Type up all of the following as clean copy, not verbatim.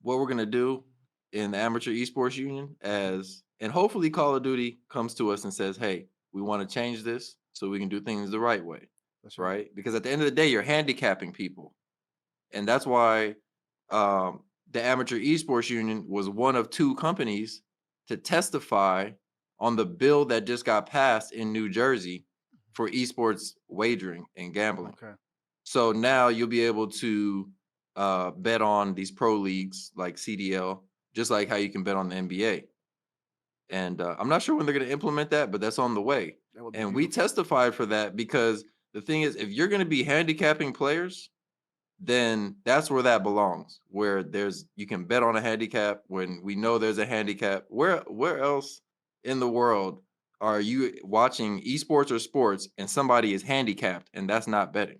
what we're gonna do in the Amateur Esports Union and hopefully Call of Duty comes to us and says, "Hey, we want to change this so we can do things the right way." That's right. Right? Because at the end of the day, you're handicapping people. And that's why the Amateur Esports Union was one of two companies to testify on the bill that just got passed in New Jersey for esports wagering and gambling. Okay. So now you'll be able to bet on these pro leagues like CDL, just like how you can bet on the NBA. And I'm not sure when they're going to implement that, but that's on the way. That would be And we beautiful. testified for that because the thing is, if you're going to be handicapping players, then that's where that belongs. Where you can bet on a handicap when we know there's a handicap. Where else in the world are you watching esports or sports and somebody is handicapped and that's not betting?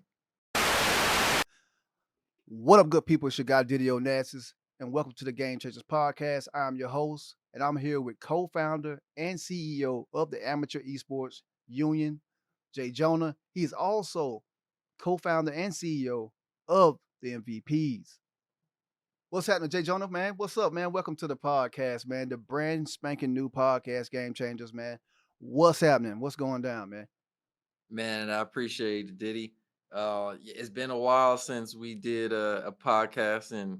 What up, good people? It's your guy Didio Nassis, and welcome to the Game Changers Podcast. I'm your host, and I'm here with co-founder and CEO of the Amateur Esports Union, J Jonah. He is also co-founder and CEO of the MVPs. What's happening, J Jonah, man? What's up, man? Welcome to the podcast, man. The brand spanking new podcast, Game Changers, man. What's happening? What's going down, man? Man, I appreciate it, Diddy. It's been a while since we did a podcast, and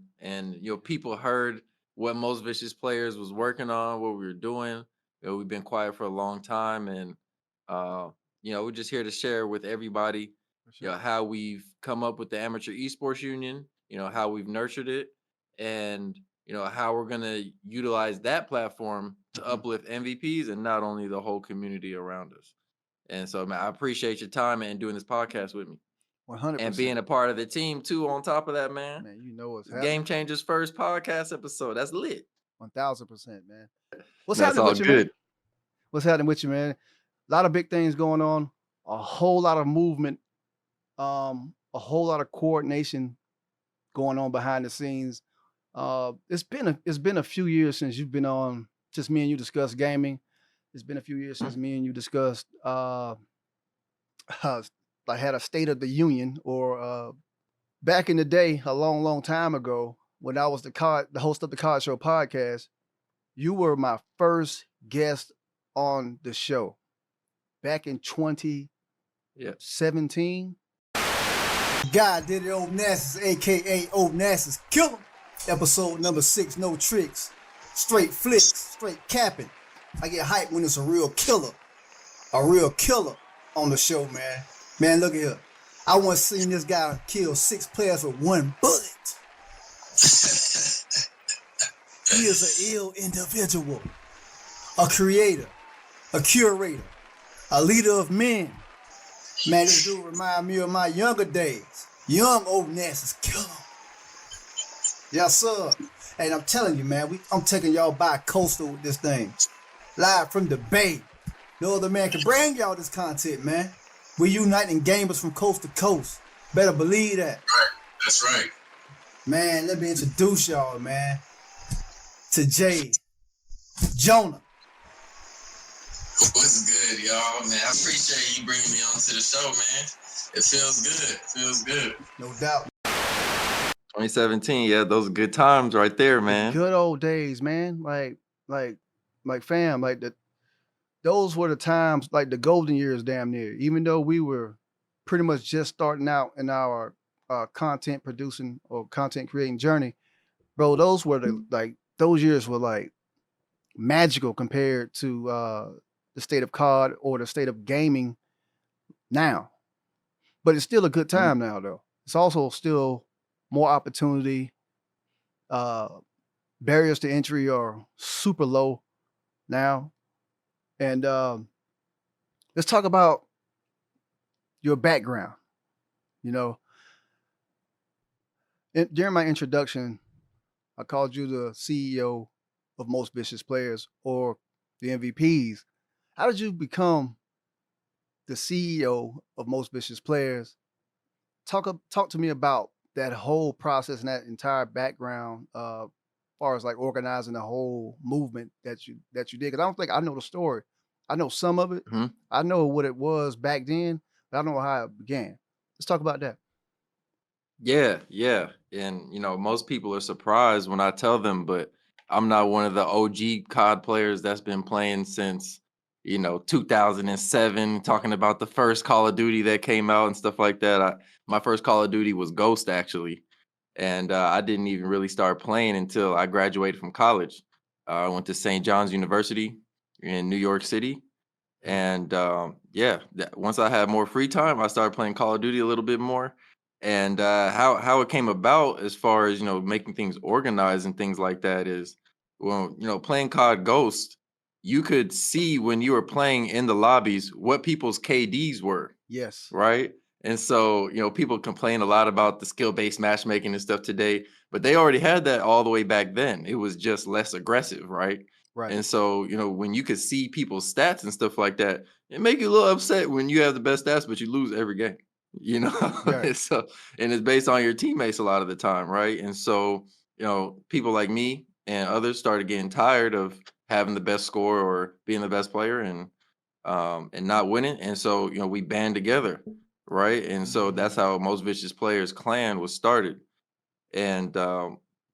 people heard what Most Vicious Players was working on, what we were doing. We've been quiet for a long time, and we're just here to share with everybody, For sure. how we've come up with the Amateur Esports Union, how we've nurtured it, and how we're gonna utilize that platform to uplift MVPs and not only the whole community around us. And so, man, I appreciate your time and doing this podcast with me and 100%. being a part of the team too. On top of that, man, Man, you know what's happening. Game Changers first podcast episode. That's lit. 1000%, man. What's That's happening all with you, man? good. What's happening with you, man? A lot of big things going on, a whole lot of movement, a whole lot of coordination going on behind the scenes. It's been a few years since you've been on. Just me and you discussed gaming. It's been a few years since me and you discussed. I had a State of the Union, or back in the day, a long time ago, when I was the host of the Card Show podcast. You were my first guest on the show back in 2017. God did it, Old Nassus, aka Old Nassus Killer. Episode number 6, no tricks. Straight flicks, straight capping. I get hyped when it's a real killer on the show, man. Man, look at here. I once seen this guy kill 6 players with 1 bullet. He is an ill individual, a creator, a curator, a leader of men. Man, this dude remind me of my younger days. Young Old Nassus Killer. Yes, sir. And I'm telling you, man, I'm taking y'all by coastal with this thing. Live from the Bay. No other man can bring y'all this content, man. We're uniting gamers from coast to coast. Better believe that. Right. That's right. Man, let me introduce y'all, man, to J Jonah. What's good, y'all? Man, I appreciate you bringing me onto the show, man. It feels good. No doubt. 2017, yeah, those are good times right there, man. The good old days, man. Like fam, those were the times, like the golden years, damn near. Even though we were pretty much just starting out in our content producing or content creating journey, bro, those years were like magical compared to the state of COD or the state of gaming now. But it's still a good time now, though. It's also still more opportunity. Barriers to entry are super low now. And let's talk about your background. During my introduction, I called you the CEO of Most Vicious Players, or the MVPs. How did you become the CEO of Most Vicious Players? Talk to me about that whole process and that entire background, as far as like organizing the whole movement that you did. Because I don't think I know the story. I know some of it. Mm-hmm. I know what it was back then, but I don't know how it began. Let's talk about that. Yeah, yeah. And most people are surprised when I tell them, but I'm not one of the OG COD players that's been playing since, 2007, talking about the first Call of Duty that came out and stuff like that. My first Call of Duty was Ghost actually. And I didn't even really start playing until I graduated from college. I went to St. John's University in New York City. Mhm. And yeah, once I had more free time, I started playing Call of Duty a little bit more. And how it came about, as far as making things organized and things like that, is well, playing COD Ghost, you could see when you were playing in the lobbies what people's KDs were, Yes. right? And so, people complain a lot about the skill-based matchmaking and stuff today, but they already had that all the way back then. It was just less aggressive, right? Right. And so, when you could see people's stats and stuff like that, it make you a little upset when you have the best stats, but you lose every game, you know? Right. And so, and it's based on your teammates a lot of the time, right? And so, people like me and others started getting tired of having the best score or being the best player, and not winning. And so, we band together, right? And so that's Mhm. how Most Vicious Players Clan was started. And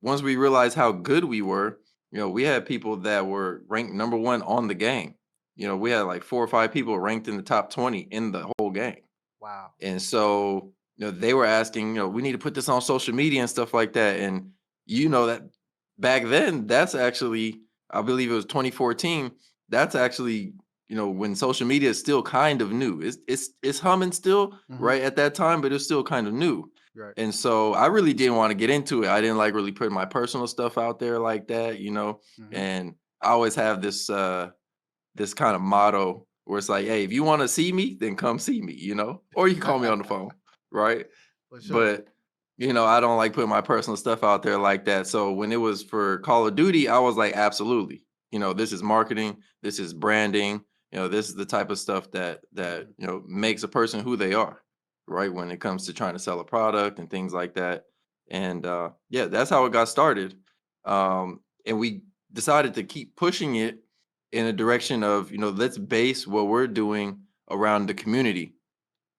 once we realized how good we were, we had people that were ranked number one on the game. We had like 4 or 5 people ranked in the top 20 in the whole game. Wow. And so, they were asking, we need to put this on social media and stuff like that. And that back then, that's actually, I believe it was 2014. That's actually, when social media is still kind of new. It's humming still, Mhm. right, at that time, but it's still kind of new. Right. And so I really didn't want to get into it. I didn't like really put my personal stuff out there like that. Mhm. And I always have this kind of motto where it's like, hey, if you want to see me, then come see me, or you can call me on the phone, right? For sure. But I don't like putting my personal stuff out there like that. So when it was for Call of Duty, I was like, absolutely. This is marketing, this is branding, this is the type of stuff that Mhm. makes a person who they are, right? When it comes to trying to sell a product and things like that. And yeah, that's how it got started. And we decided to keep pushing it in a direction of, let's base what we're doing around the community.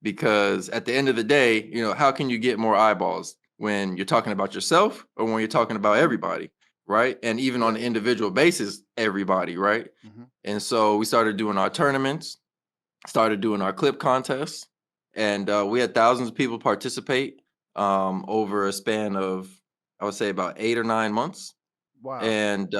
Because at the end of the day, how can you get more eyeballs when you're talking about yourself or when you're talking about everybody, right? And even on Yeah. an individual basis, everybody, right? Mhm. And so we started doing our tournaments, started doing our clip contests, and we had thousands of people participate over a span of, I would say, about 8 or 9 months. Wow. And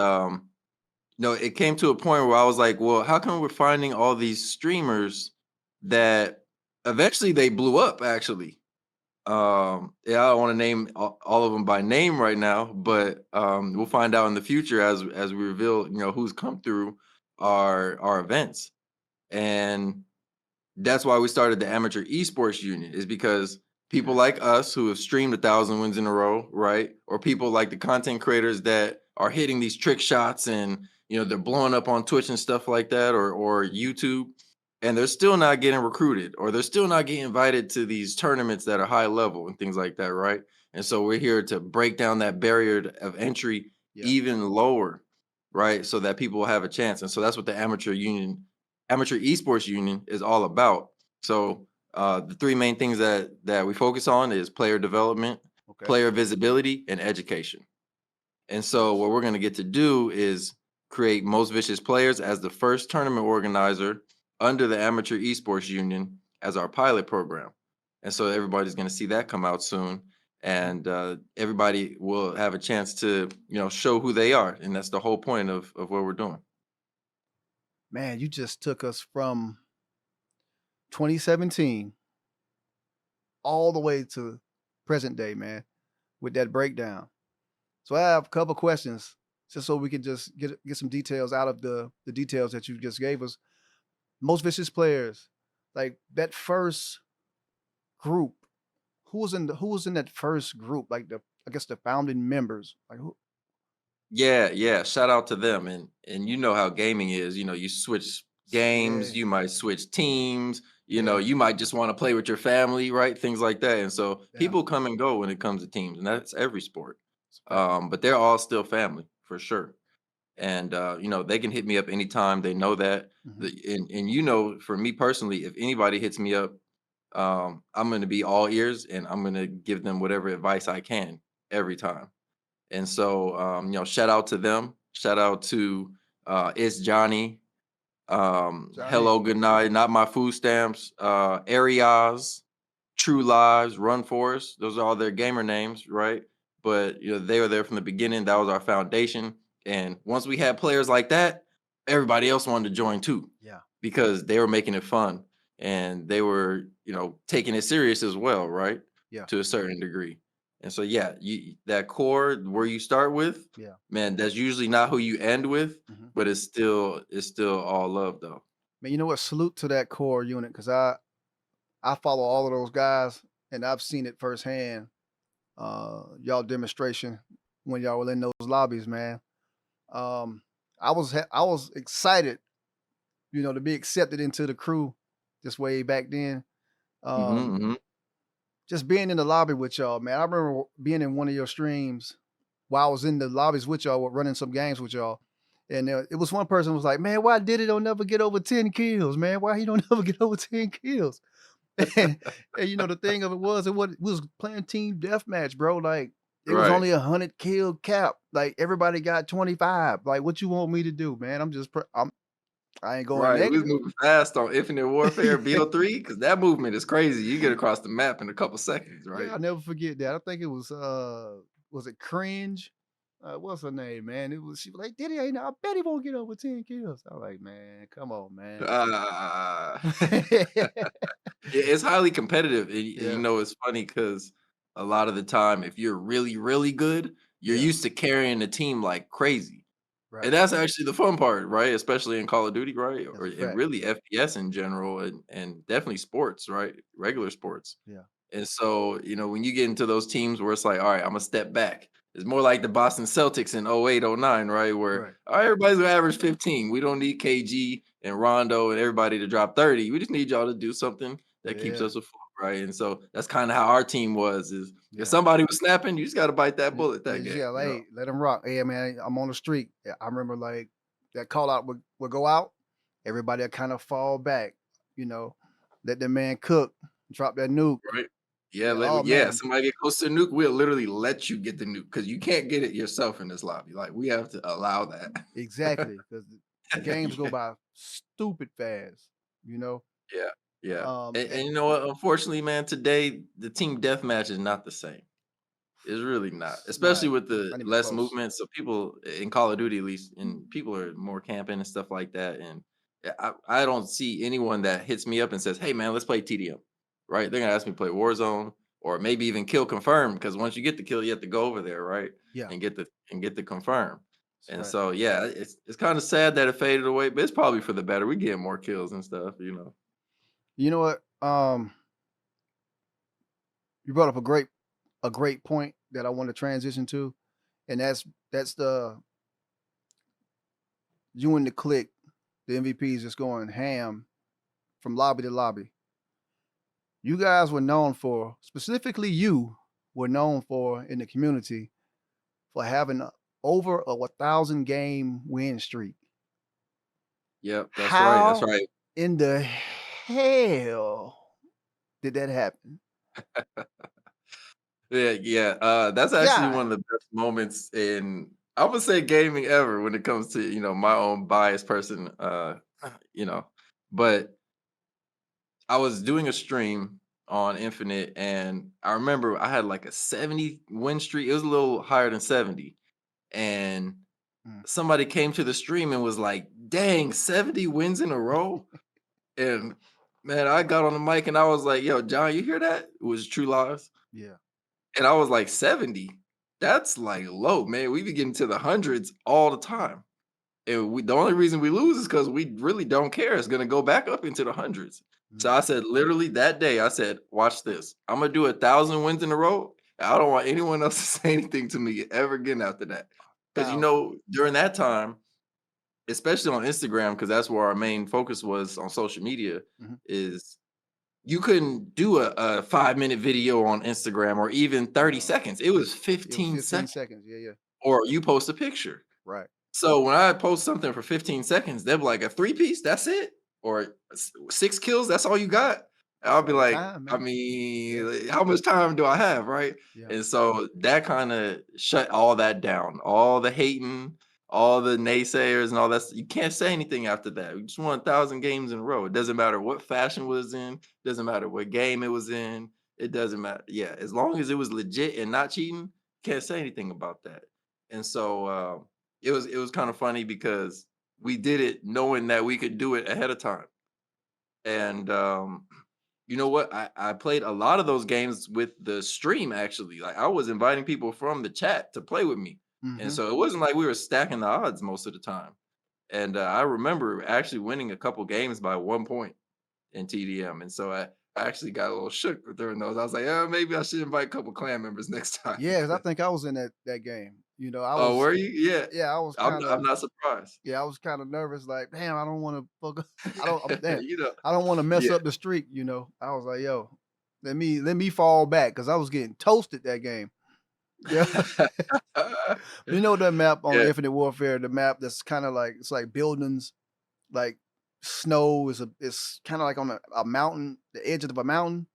it came to a point where I was like, well, how come we're finding all these streamers that eventually they blew up actually? Yeah, I don't want to name all of them by name right now, but we'll find out in the future as we reveal, who's come through our events. And that's why we started the Amateur Esports Union, is because people like us who have streamed 1,000 wins in a row, right? Or people like the content creators that are hitting these trick shots and they're blowing up on Twitch and stuff like that, or YouTube, and they're still not getting recruited, or they're still not getting invited to these tournaments that are high level and things like that, right? And so we're here to break down that barrier of entry Yeah. even lower, right? So that people will have a chance. And so that's what the Amateur Esports Union is all about. So the three main things that we focus on is player development, Okay. player visibility, and education. And so Nice. what we're going to get to do is create Most Vicious Players as the first tournament organizer under the Amateur Esports Union as our pilot program. And so everybody's going to see that come out soon. Mhm. And everybody will have a chance to, show who they are. And that's the whole point of what we're doing. Man, you just took us from 2017 all the way to present day, man, with that breakdown. So I have a couple questions just so we can just get some details out of the details that you just gave us. Most vicious players, like that first group, who was in that first group? Like I guess the founding members. Like who? Yeah, yeah. Shout out to them. And you know how gaming is. You switch Yeah, games, you might switch teams, yeah, you might just want to play with your family, right? Things like that. And so yeah. people come and go when it comes to teams, and that's every sport. It's a fact. But they're all still family for sure. And they can hit me up anytime. They know that. Mhm. And for me personally, if anybody hits me up I'm going to be all ears and I'm going to give them whatever advice I can every time. And so, shout out to them. Shout out to It's Johnny. Johnny. Hello, good night. Not my food stamps. Ariaz, True Lives, Run Forest. Those are all their gamer names, right? But they were there from the beginning. That was our foundation. And once we had players like that, everybody else wanted to join too Yeah. because they were making it fun and they were, taking it serious as well, right? Yeah. To a certain degree. And so, yeah, that core where you start with, Yeah. man, that's usually not who you end with, hmm but it's still all love though. Man, you know what? Salute to that core unit because I follow all of those guys and I've seen it firsthand. Y'all demonstration when y'all were in those lobbies, man. Um, I was excited, to be accepted into the crew this way back then. Um, Hmm. just being in the lobby with y'all, man. I remember being in one of your streams while I was in the lobbies with y'all, running some games with y'all. And it was one person was like, "Man, why did it don't never get over 10 kills, man? Why he don't never get over 10 kills?" and, the thing of it was, we was playing team deathmatch, bro. Like it was Right. only 100 kill cap. Like everybody got 25. Like what you want me to do, man? I ain't going Right, we was negative. moving fast on Infinite Warfare BO3 because that movement is crazy. You get across the map in a couple seconds, right? Yeah, I'll never forget that. I think it was it cringe? What's her name, man? She was like, Diddy ain't I bet he won't get over 10 kills. I was like, man, come on, man. Uh, it's highly competitive, and Yeah, it's funny because a lot of the time, if you're really, really good, you're yeah, used to carrying the team like crazy, right. and that's actually the fun part, right? Especially in Call of Duty, right? That's Or a and fact. really FPS in general, and definitely sports, right? Regular sports. Yeah, And so, when you get into those teams where it's like, all right, I'm gonna step back. It's more like the Boston Celtics in 08, 09, right? Where right. all right, everybody's gonna average 15. We don't need KG and Rondo and everybody to drop 30. We just need y'all to do something that keeps Yeah, us afloat, right? And so that's kind of how our team was. Is if yeah. somebody was snapping, you just gotta bite that bullet Yeah, that just game, yeah, hey, let him rock. Hey, man, I'm on the street. Yeah, I remember like that call out would go out. Everybody would kind of fall back, you know, let the man cook, drop that nuke. right? Yeah, Yeah, oh man, somebody get close to the nuke, we'll literally let you get the nuke because you can't get it yourself in this lobby. Like we have to allow that. exactly. Because the games go Yeah. by stupid fast, you know. Yeah, yeah. And And you know what? Unfortunately, man, today the team deathmatch is not the same. It's really not, it's especially not with the not even less close. movement. So people in Call of Duty, at least, and people are more camping and stuff like that. And I don't see anyone that hits me up and says, "Hey, man, let's play TDM." Right? They're gonna ask me to play Warzone or maybe even kill confirm because once you get the kill, you have to go over there, right? Yeah, And get the confirm. it's And fact. so yeah, it's kind of sad that it faded away, but it's probably for the better. We get more kills and stuff. You know what? You brought up a great point that I want to transition to, and that's the you and the click, the MVPs just going ham from lobby to lobby. You guys were known for, specifically you were known for in the community for having over a 1,000 game win streak. Yep, that's right. That's How right. in the hell did that happen? Yeah, yeah. That's actually God, one of the best moments in I would say gaming ever when it comes to, my own biased person. You know, but I was doing a stream on Infinite and I remember I had like a 70 win streak. It was a little higher than 70. And mm, somebody came to the stream and was like, dang, 70 wins in a row. And man, I got on the mic and I was like, yo, John, you hear that? It was True Lies. yeah, And I was like, 70? That's like low, man. We be getting to the hundreds all the time. And the only reason we lose is because we really don't care. It's gonna go back up into the hundreds. mm, So I said, literally that day, I said, watch this. I'm gonna do 1,000 wins in a row. I don't want anyone else to say anything to me ever again after that. Because thousand. during that time, especially on Instagram, because that's where our main focus was on social media, Mhm. is you couldn't do a 5-minute video on Instagram or even 30 No, seconds. It was it was 15 15 seconds seconds. Yeah, yeah, or you post a picture. right. So when I post something for 15 seconds, they'll be like a 3 piece, that's it? Or 6 kills, that's all you got? I'll be All the like, time, I man. mean, Yeah, like, how much time do I have, right? yeah. And so that kind of shut all that down. All the hating, all the naysayers, and all that. You can't say anything after that. We just won 1,000 games in a row. It doesn't matter what fashion was in. Doesn't matter what game it was in. It doesn't matter. Yeah, as long as it was legit and not cheating, can't say anything about that. And so it was kind of funny because we did it knowing that we could do it ahead of time. And you know what? I played a lot of those games with the stream actually. Like I was inviting people from the chat to play with me. And Mm-hmm. so it wasn't like we were stacking the odds most of the time. And I remember actually winning a couple games by 1 point in TDM. And so I actually got a little shook during those. I was like, oh, maybe I should invite a couple clan members next time. Yeah, 'cause I think I was in that game. I Oh, was were you? Yeah. yeah, I was I'm kinda not surprised. yeah, I was kinda nervous, like, damn, I don't wanna fuck up I don't I'm damn, you know, I don't wanna mess yeah. up the streak. I was like, yo, let me fall back because I was getting toasted that game. Yeah. You know that map on yeah. Infinite Warfare, the map that's kinda like it's like buildings, like snow it's kinda like on a mountain, the edge of a mountain,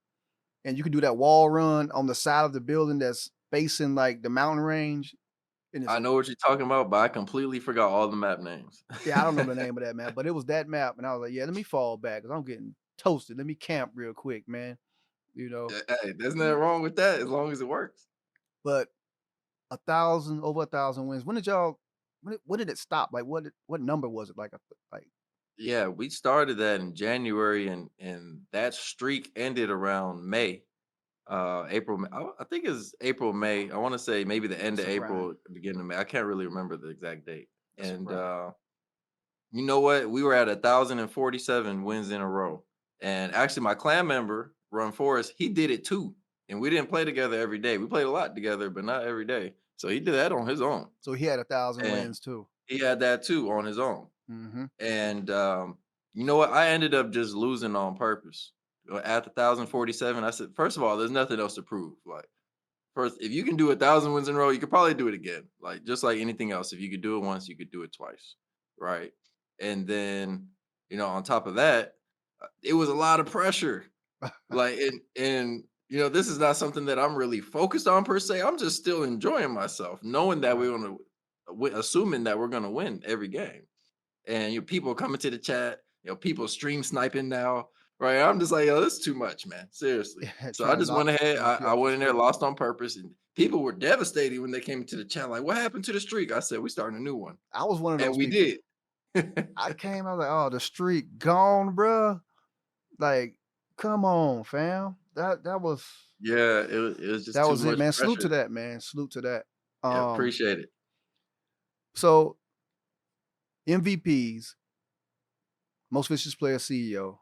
and you can do that wall run on the side of the building that's facing like the mountain range. And it's I know what you're talking about, but I completely forgot all the map names. yeah, I don't know the name of that map, but it was that map, and I was like, yeah, let me fall back because I'm getting toasted. Let me camp real quick, man. You know, Hey, there's nothing wrong with that as long as it works. but over 1,000 wins. When did y'all? When did it stop? Like, what number was it? Like Yeah, we started that in January, and that streak ended around May, April. I think it's April, May. I want to say maybe the end that's of surprising. April, beginning of May. I can't really remember the exact date. That's And surprising. you know what? We were at 1,047 wins in a row. And actually, my clan member, Run Forest, he did it too. And we didn't play together every day. We played a lot together, but not every day. So he did that on his own. So he had 1,000 And wins too. he had that too on his own. Mm-hmm. And you know what? I ended up just losing on purpose. At the 1,047, I said, first of all, there's nothing else to prove. Like, first, if you can do 1,000 wins in a row, you could probably do it again. Like, just like anything else, if you could do it once, you could do it twice, right? And then, on top of that, it was a lot of pressure. Like, and this is not something that I'm really focused on per se. I'm just still enjoying myself, knowing that Right. we're gonna, assuming that we're gonna win every game. And people coming to the chat, people stream sniping now, right? I'm just like, yo, this is too much, man. Seriously. Yeah, So I trying to just went ahead. knock you I off the went in there, street. lost on purpose, and people were devastated when they came to the chat. Like, what happened to the streak? I said, we starting a new one, I was one of and those we people. did. I was like, oh, the streak gone, bruh. Like, come on, fam. That was Yeah, it was just that too was it, much man. Salute to pressure. that, man. Salute to that. Yeah, Um, appreciate it. so MVPs, most vicious player CEO,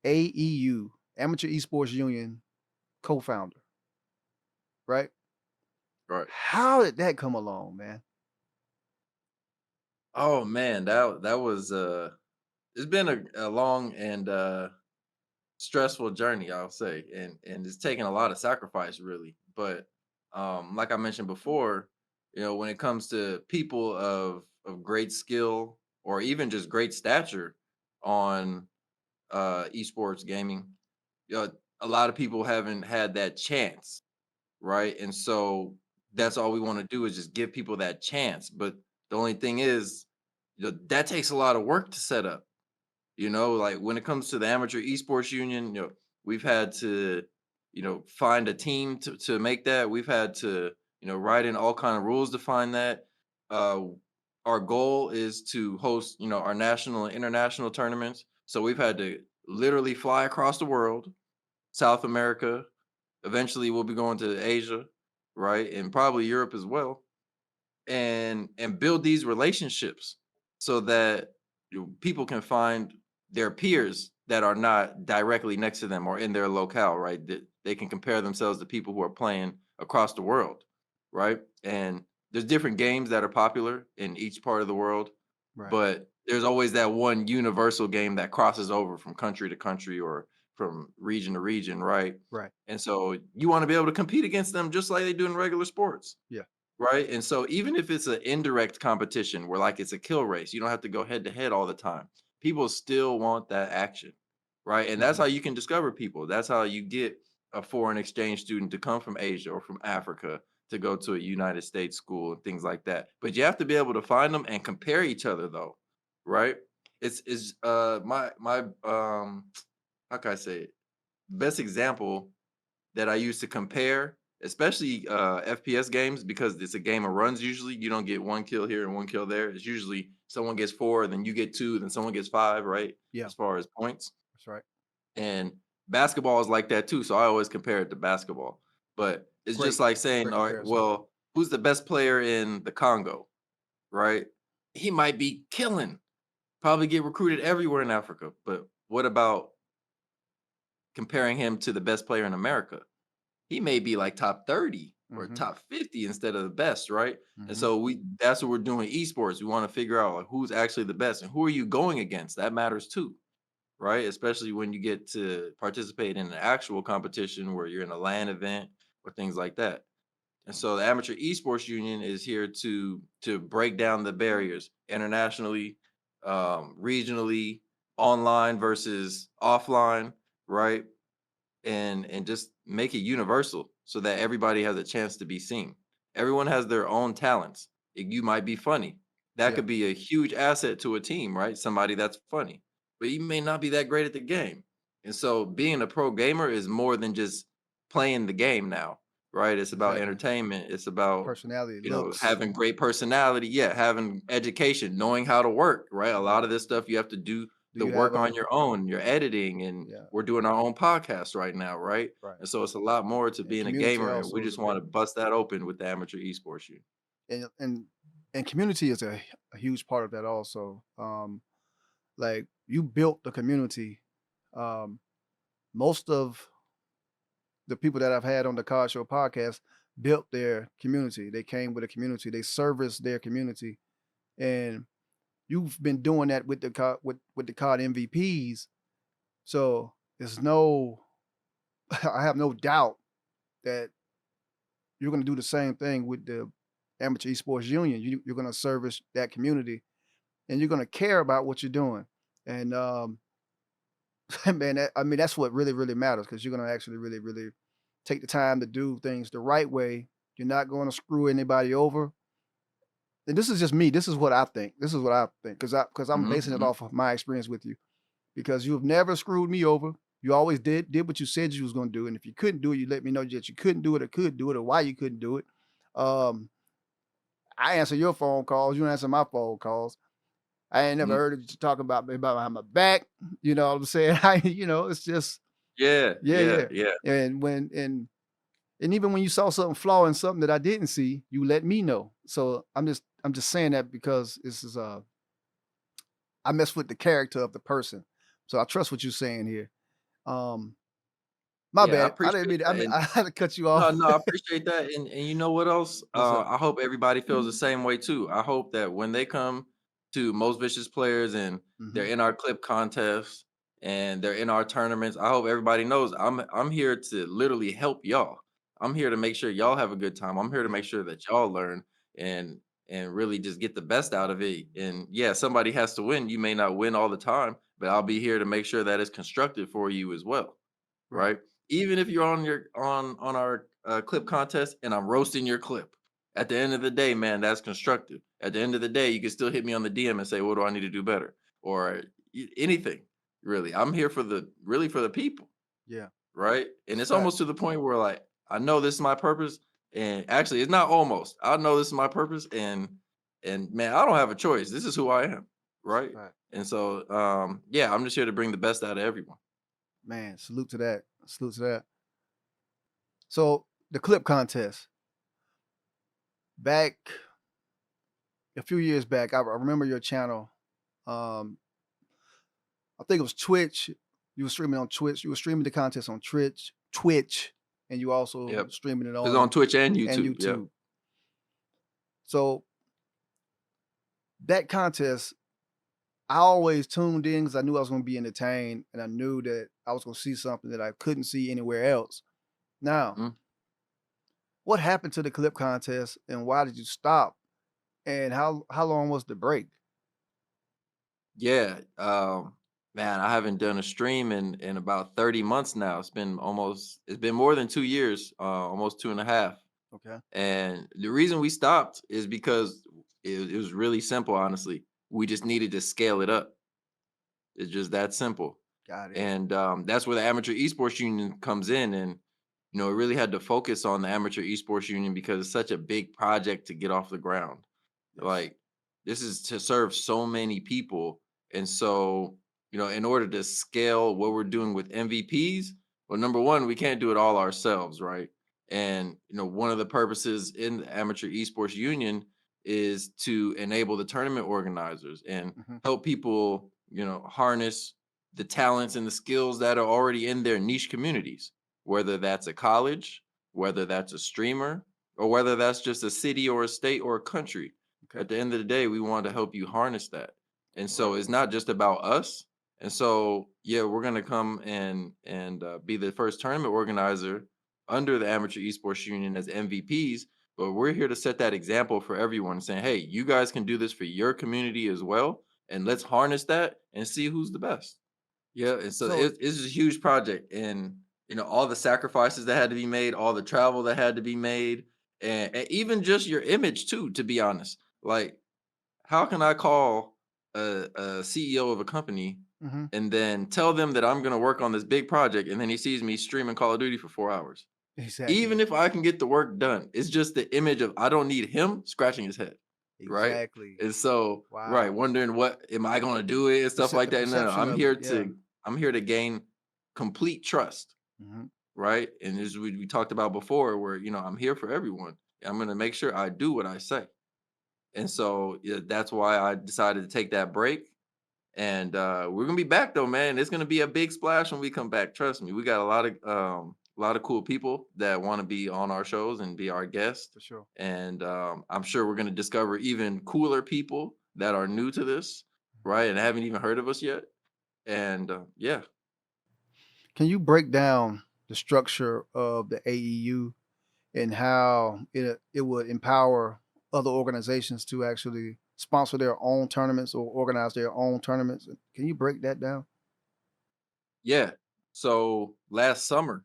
AEU, Amateur Esports Union co-founder, right? Right. How did that come along, man? Oh man, that was it's been a long and stressful journey, I'll say, and it's taken a lot of sacrifice, really. But like I mentioned before, when it comes to people of great skill or even just great stature on esports gaming, you know, a lot of people haven't had that chance, right? And so that's all we want to do is just give people that chance. But the only thing is, that takes a lot of work to set up. Like when it comes to the Amateur Esports Union, we've had to, find a team to make that. We've had to, write in all kind of rules to find that. Uh, our goal is to host, our national and international tournaments. So we've had to literally fly across the world, South America. Eventually, we'll be going to Asia, right, and probably Europe as well, and build these relationships so that people can find their peers that are not directly next to them or in their locale, right? That they can compare themselves to people who are playing across the world, right? And there's different games that are popular in each part of the world, Right, but there's always that one universal game that crosses over from country to country or from region to region, right? right. And so you want to be able to compete against them just like they do in regular sports. Yeah. Right, and so even if it's an indirect competition where, like, it's a kill race, you don't have to go head to head all the time. People still want that action, right? And that's Mhm. how you can discover people. That's how you get a foreign exchange student to come from Asia or from Africa to go to a United States school and things like that. But you have to be able to find them and compare each other though, right? It's my how can I say it? Best example that I use to compare, especially FPS games, because it's a game of runs usually. You don't get one kill here and one kill there. It's usually someone gets 4, then you get 2, then someone gets 5, right? Yeah, As far as points. that's right. And basketball is like that too. So I always compare it to basketball. But it's just Great, like saying, great all right, comparison. well, who's the best player in the Congo, right? He might be killing, probably get recruited everywhere in Africa. But what about comparing him to the best player in America? He may be like top 30 or Mhm. top 50 instead of the best, right? And Mhm. so that's what we're doing esports. We want to figure out like who's actually the best and who are you going against? That matters too, right? Especially when you get to participate in an actual competition where you're in a LAN event or things like that. And so the Amateur Esports Union is here to break down the barriers internationally, regionally, online versus offline, right? And just make it universal so that everybody has a chance to be seen. Everyone has their own talents. You might be funny. That Yeah, could be a huge asset to a team, right? Somebody that's funny, but you may not be that great at the game. And so being a pro gamer is more than just playing the game now, right? It's about exactly. entertainment. It's about, Personality, looks. having great personality. Yeah, having education, knowing how to work, right? A lot of this stuff you have to do Do the you have work a on your own, your editing, and yeah, we're doing our own podcast right now, right? right. And so it's a lot more to And being a community gamer, and we also is just a want big to bust that open with the Amateur Esports Union. and and and community is a huge part of that also. Like you built the community. Um, most of the people that I've had on the Card Show podcast built their community. They came with a community. They serviced their community, and you've been doing that with the card with the card MVPs. So there's no, I have no doubt that you're going to do the same thing with the Amateur Esports Union. You're going to service that community, and you're going to care about what you're doing. And man, I mean that's what really really matters because you're going to actually really really take the time to do things the right way. You're not going to screw anybody over. And this is just me. This is what I think. This is what I think because I'm Mhm, basing it mhm. off of my experience with you. Because you've never screwed me over. You always did what you said you was going to do, and if you couldn't do it, you let me know that you couldn't do it or could do it or why you couldn't do it. Um, I answer your phone calls. You answer my phone calls. I ain't never Mm, heard of you talking about me about behind my back. You know what I'm saying? It's just yeah, yeah, yeah, yeah. yeah. And and even when you saw something flaw in something that I didn't see, you let me know. So I'm just saying that because this is I mess with the character of the person. So I trust what you're saying here. Um, my Yeah, I bad. I didn't appreciate mean. that, and I had to cut you no, off. no, I appreciate that, and you know what else? What's up? I hope everybody feels the same way too. I hope that when they come to Most Vicious Players and they're Mhm. in our clip contests and they're in our tournaments, I hope everybody knows I'm here to literally help y'all. I'm here to make sure y'all have a good time. I'm here to Yeah. make sure that y'all learn and really just get the best out of it. And yeah, somebody has to win. You may not win all the time, but I'll be here to make sure that it's constructive for you as well, Right. right? Even if you're on your on our clip contest and I'm roasting your clip, at the end of the day, man, that's constructive. At the end of the day, you can still hit me on the DM and say, "What do I need to do better?" or anything. Really, I'm here for the people, Yeah. right? And It's it's fact. almost to the point where like I know this is my purpose, and actually, it's not almost. I know this is my purpose, and man, I don't have a choice. This is who I am, It's right? fact. And so, yeah, I'm just here to bring the best out of everyone. Man, salute to that. Salute to that. So the clip contest back a few years back, I remember your channel. Um, I think it was Twitch. You were streaming on Twitch. You were streaming the contest on Twitch, and you also Yep, streaming it it's on on Twitch and and YouTube. Yep. YouTube. So that contest, I always tuned in because I knew I was going to be entertained, and I knew that I was going to see something that I couldn't see anywhere else. Now, Mhm. what happened to the clip contest, and why did you stop? And how long was the break? Yeah. Man, I haven't done a stream in about 30 months now. It's been more than 2 years, almost 2.5. Okay. And the reason we stopped is because it was really simple, honestly. We just needed to scale it up. It's just that simple. Got it. And that's where the Amateur Esports Union comes in. And, it really had to focus on the Amateur Esports Union because it's such a big project to get off the ground. Yes. Like, this is to serve so many people. And so, in order to scale what we're doing with MVPs, well, number one, we can't do it all ourselves, right? And, one of the purposes in the Amateur Esports Union is to enable the tournament organizers and Hmm. help people, harness the talents and the skills that are already in their niche communities, whether that's a college, whether that's a streamer, or whether that's just a city or a state or a country. Okay. At the end of the day, we want to help you harness that. And so Right. it's not just about us. And so, yeah, we're gonna come and be the first tournament organizer under the Amateur Esports Union as MVPs. But we're here to set that example for everyone, saying, "Hey, you guys can do this for your community as well, and let's harness that and see who's the best." Yeah, and so So it's a huge project, and all the sacrifices that had to be made, all the travel that had to be made, and even just your image too. To be honest, like, how can I call a CEO of a company mhm, and then tell them that I'm going to work on this big project, and then he sees me streaming Call of Duty for 4 hours? Even exactly. if I can get the work done, it's just the image of I don't need him scratching his head, right? Exactly. And so, right, Wow. wondering what am I going to do it and To stuff set like the that. No, no, perception of it. Yeah. I'm here to gain complete trust, Hmm. right? And as we talked about before, where I'm here for everyone. I'm going to make sure I do what I say. And so, yeah, that's why I decided to take that break. And we're gonna be back though, man. It's gonna be a big splash when we come back. Trust me. We got a lot of cool people that want to be on our shows and be our guests. For sure. And I'm sure we're gonna discover even cooler people that are new to this, right? And haven't even heard of us yet. And yeah, Can you break down the structure of the AEU and how it would empower other organizations to actually sponsor their own tournaments or organize their own tournaments? Can you break that down? yeah. So last summer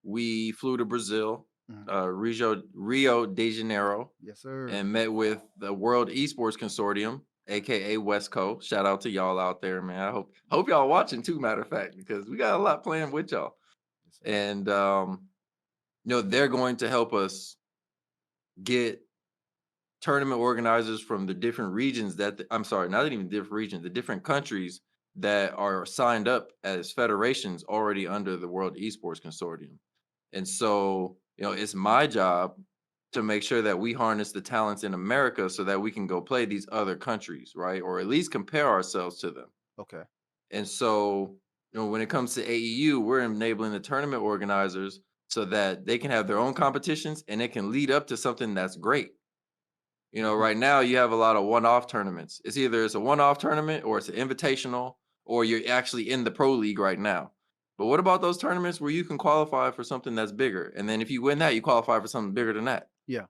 we flew to Brazil, Mhm. Rio de Janeiro, Yes, sir. and met with the World Esports Consortium, aka West Coast. Shout out to y'all out there, man. I hope y'all watching too, matter of fact, because we got a lot planned with y'all. Yes, sir. And they're going to help us get tournament organizers from the different regions I'm sorry, not even different regions, the different countries that are signed up as federations already under the World Esports Consortium. And so, it's my job to make sure that we harness the talents in America so that we can go play these other countries, right? Or at least compare ourselves to them. Okay. And so, when it comes to AEU, we're enabling the tournament organizers so that they can have their own competitions and it can lead up to something that's great. Mhm. Right now you have a lot of one-off tournaments. It's a one-off tournament or it's an invitational or you're actually in the pro league right now. But what about those tournaments where you can qualify for something that's bigger? And then if you win that, you qualify for something bigger than that. Yeah.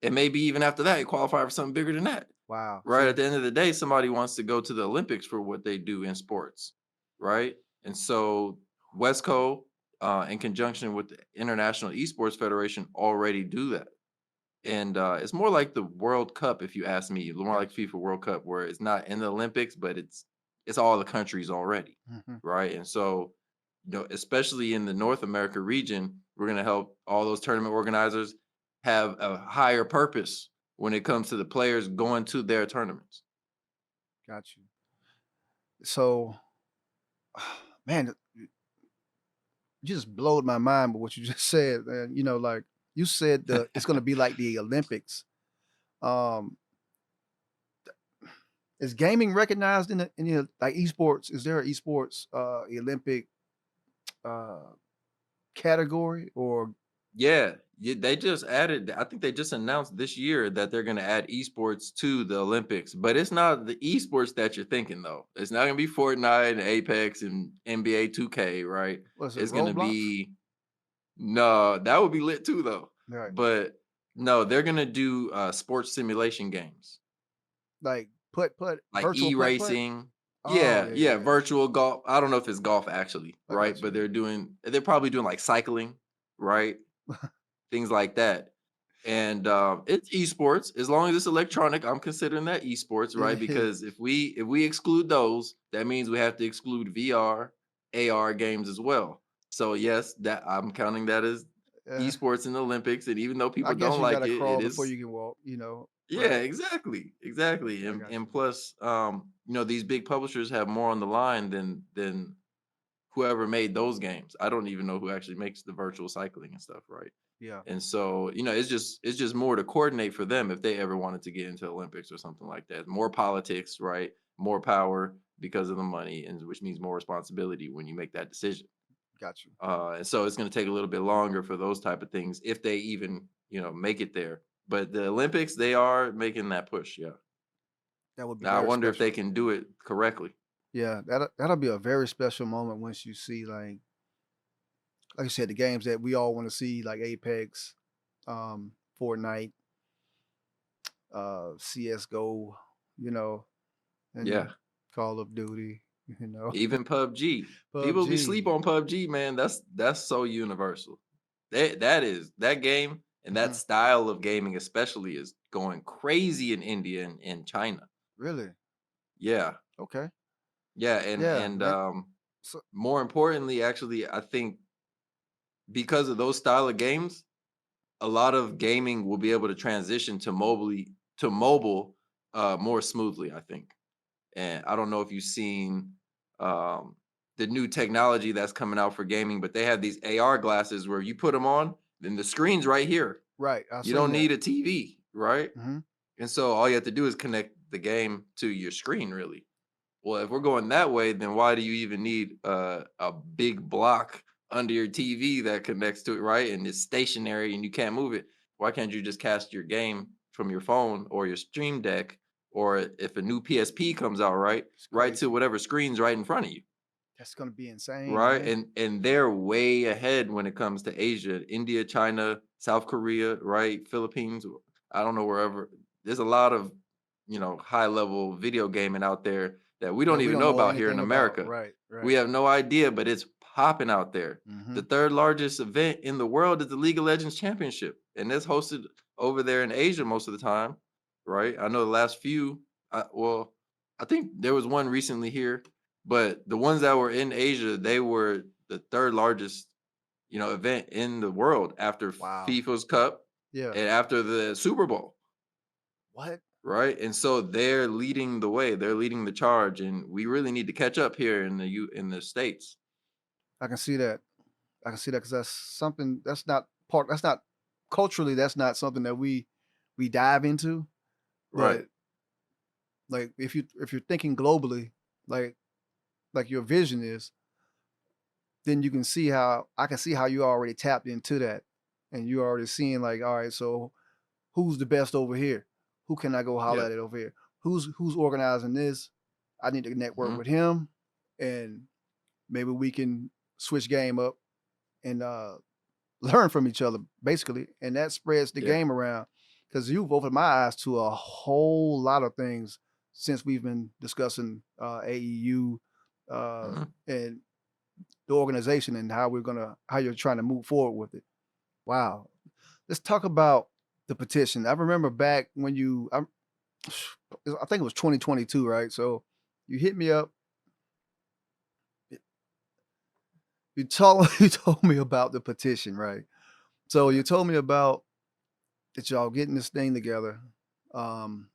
And maybe even after that, you qualify for something bigger than that. Wow. Right? At See. the end of the day, somebody wants to go to the Olympics for what they do in sports. Right? And so Westco, in conjunction with the International Esports Federation, already do that. And it's more like the World Cup, if you ask me, more like Gotcha. FIFA World Cup, where it's not in the Olympics, but it's all the countries already, Hmm. right? And so, especially in the North America region, we're gonna help all those tournament organizers have a higher purpose when it comes to the players going to their tournaments. Got you. So, man, you just blowed my mind with what you just said, man. Like you said, it's going to be like the Olympics. Um, is gaming recognized in like esports? Is there an esports Olympic uh, category or Yeah, they just added. I think they just announced this year that they're going to add esports to the Olympics, but it's not the esports that you're thinking though. It's not going to be Fortnite and Apex and NBA 2K, right? was it It's going to Roblox? be no, that would be lit too though. Right, But no, they're going to do sports simulation games like put like virtual putt. e-racing. Oh, Yeah, yeah. virtual golf. I don't know if it's golf actually, I right? got But you. they're probably doing like cycling, right? Things like that. And it's esports. As long as it's electronic, I'm considering that esports, right? It is. Because if we exclude those, that means we have to exclude VR, AR games as well. So yes, that I'm counting that as Uh, esports in the Olympics. And even though I people guess don't you like gotta it, it crawl before is. you can walk, you know. Yeah, Right. exactly. I And got and you. plus, these big publishers have more on the line than whoever made those games. I don't even know who actually makes the virtual cycling and stuff, right? Yeah. And so, it's just more to coordinate for them if they ever wanted to get into Olympics or something like that. More politics, right? More power because of the money, and which means more responsibility when you make that decision. Got you. And so it's going to take a little bit longer for those type of things if they even, make it there. But the Olympics, they are making that push. Yeah. That would be Now I very wonder if they special. can do it correctly. Yeah, that'll be a very special moment once you see like you said, the games that we all want to see, like Apex, Fortnite, CS:GO, you know, and Yeah. Call of Duty, you know, Even PUBG. People be sleep PUBG. on PUBG, man. That's so universal. That game and that Hmm. style of gaming especially is going crazy in India and China. Really? Yeah. Okay. Yeah, and Yeah. and That, um so, more importantly, actually, I think because of those style of games, a lot of gaming will be able to transition to mobile more smoothly, I think. And I don't know if you've seen um, the new technology that's coming out for gaming, but they have these AR glasses where you put them on, then the screen's right here. right. I You seen don't that. need a TV, right? Hmm. And so all you have to do is connect the game to your screen, really. Well, if we're going that way, then why do you even need a big block under your TV that connects to it, right? And it's stationary and you can't move it. Why can't you just cast your game from your phone or your Stream Deck, or if a new PSP comes out, It's right to crazy. whatever screen's right in front of you, That's gonna be insane, right? man. And they're way ahead when it comes to Asia, India, China, South Korea, right? Philippines. I don't know wherever. There's a lot of high level video gaming out there that we don't That we even don't know know about here in anything about. America. Right. We Right. have no idea, but it's popping out there. Hmm. The third largest event in the world is the League of Legends Championship, and it's hosted over there in Asia most of the time, right? I know the last few. Well, I think there was one recently here, but the ones that were in Asia, they were the third largest, event in the world after Wow. FIFA's Cup Yeah. and after the Super Bowl, What? right? And so they're leading the way, they're leading the charge, and we really need to catch up here in the states. I can see that. I can see that because that's something that's not part. That's not culturally. That's not something that we dive into. Right. But like if you're thinking globally, like like your vision is, then you can see how I can see how you already tapped into that, and you already seeing like, all right, so who's the best over here? Who can I go holler Yeah. at over here? Who's organizing this? I need to network Mhm. with him, and maybe we can switch game up and learn from each other, basically, and that spreads the Yeah. game around. Because you've opened my eyes to a whole lot of things since we've been discussing AEU Mhm. and the organization and how you're trying to move forward with it. Wow. Let's talk about the petition. I remember back when I think it was 2022, right? So you hit me up. You told me about the petition, right? So Yeah. you told me about that y'all getting this thing together. And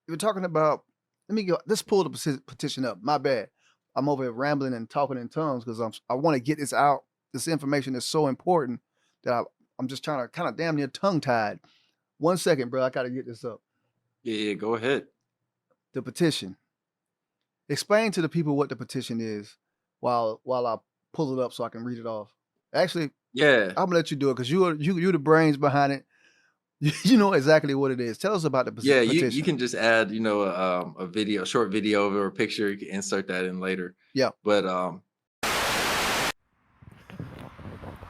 you're talking about. Let me go. Let's pull the petition up. My bad. I'm over here rambling and talking in tongues because I want to get this out. This information is so important that I'm just trying to kind of damn near tongue tied. 1 second, bro. I got to get this up. Yeah, go ahead. The petition. Explain to the people what the petition is while I pull it up so I can read it off. Actually, Yeah. I'm gonna let you do it because you're the brains behind it. You know exactly what it is. Tell us about the Yeah, you petition. can just add, a video, a short video or a picture. You can insert that in later. Yeah. But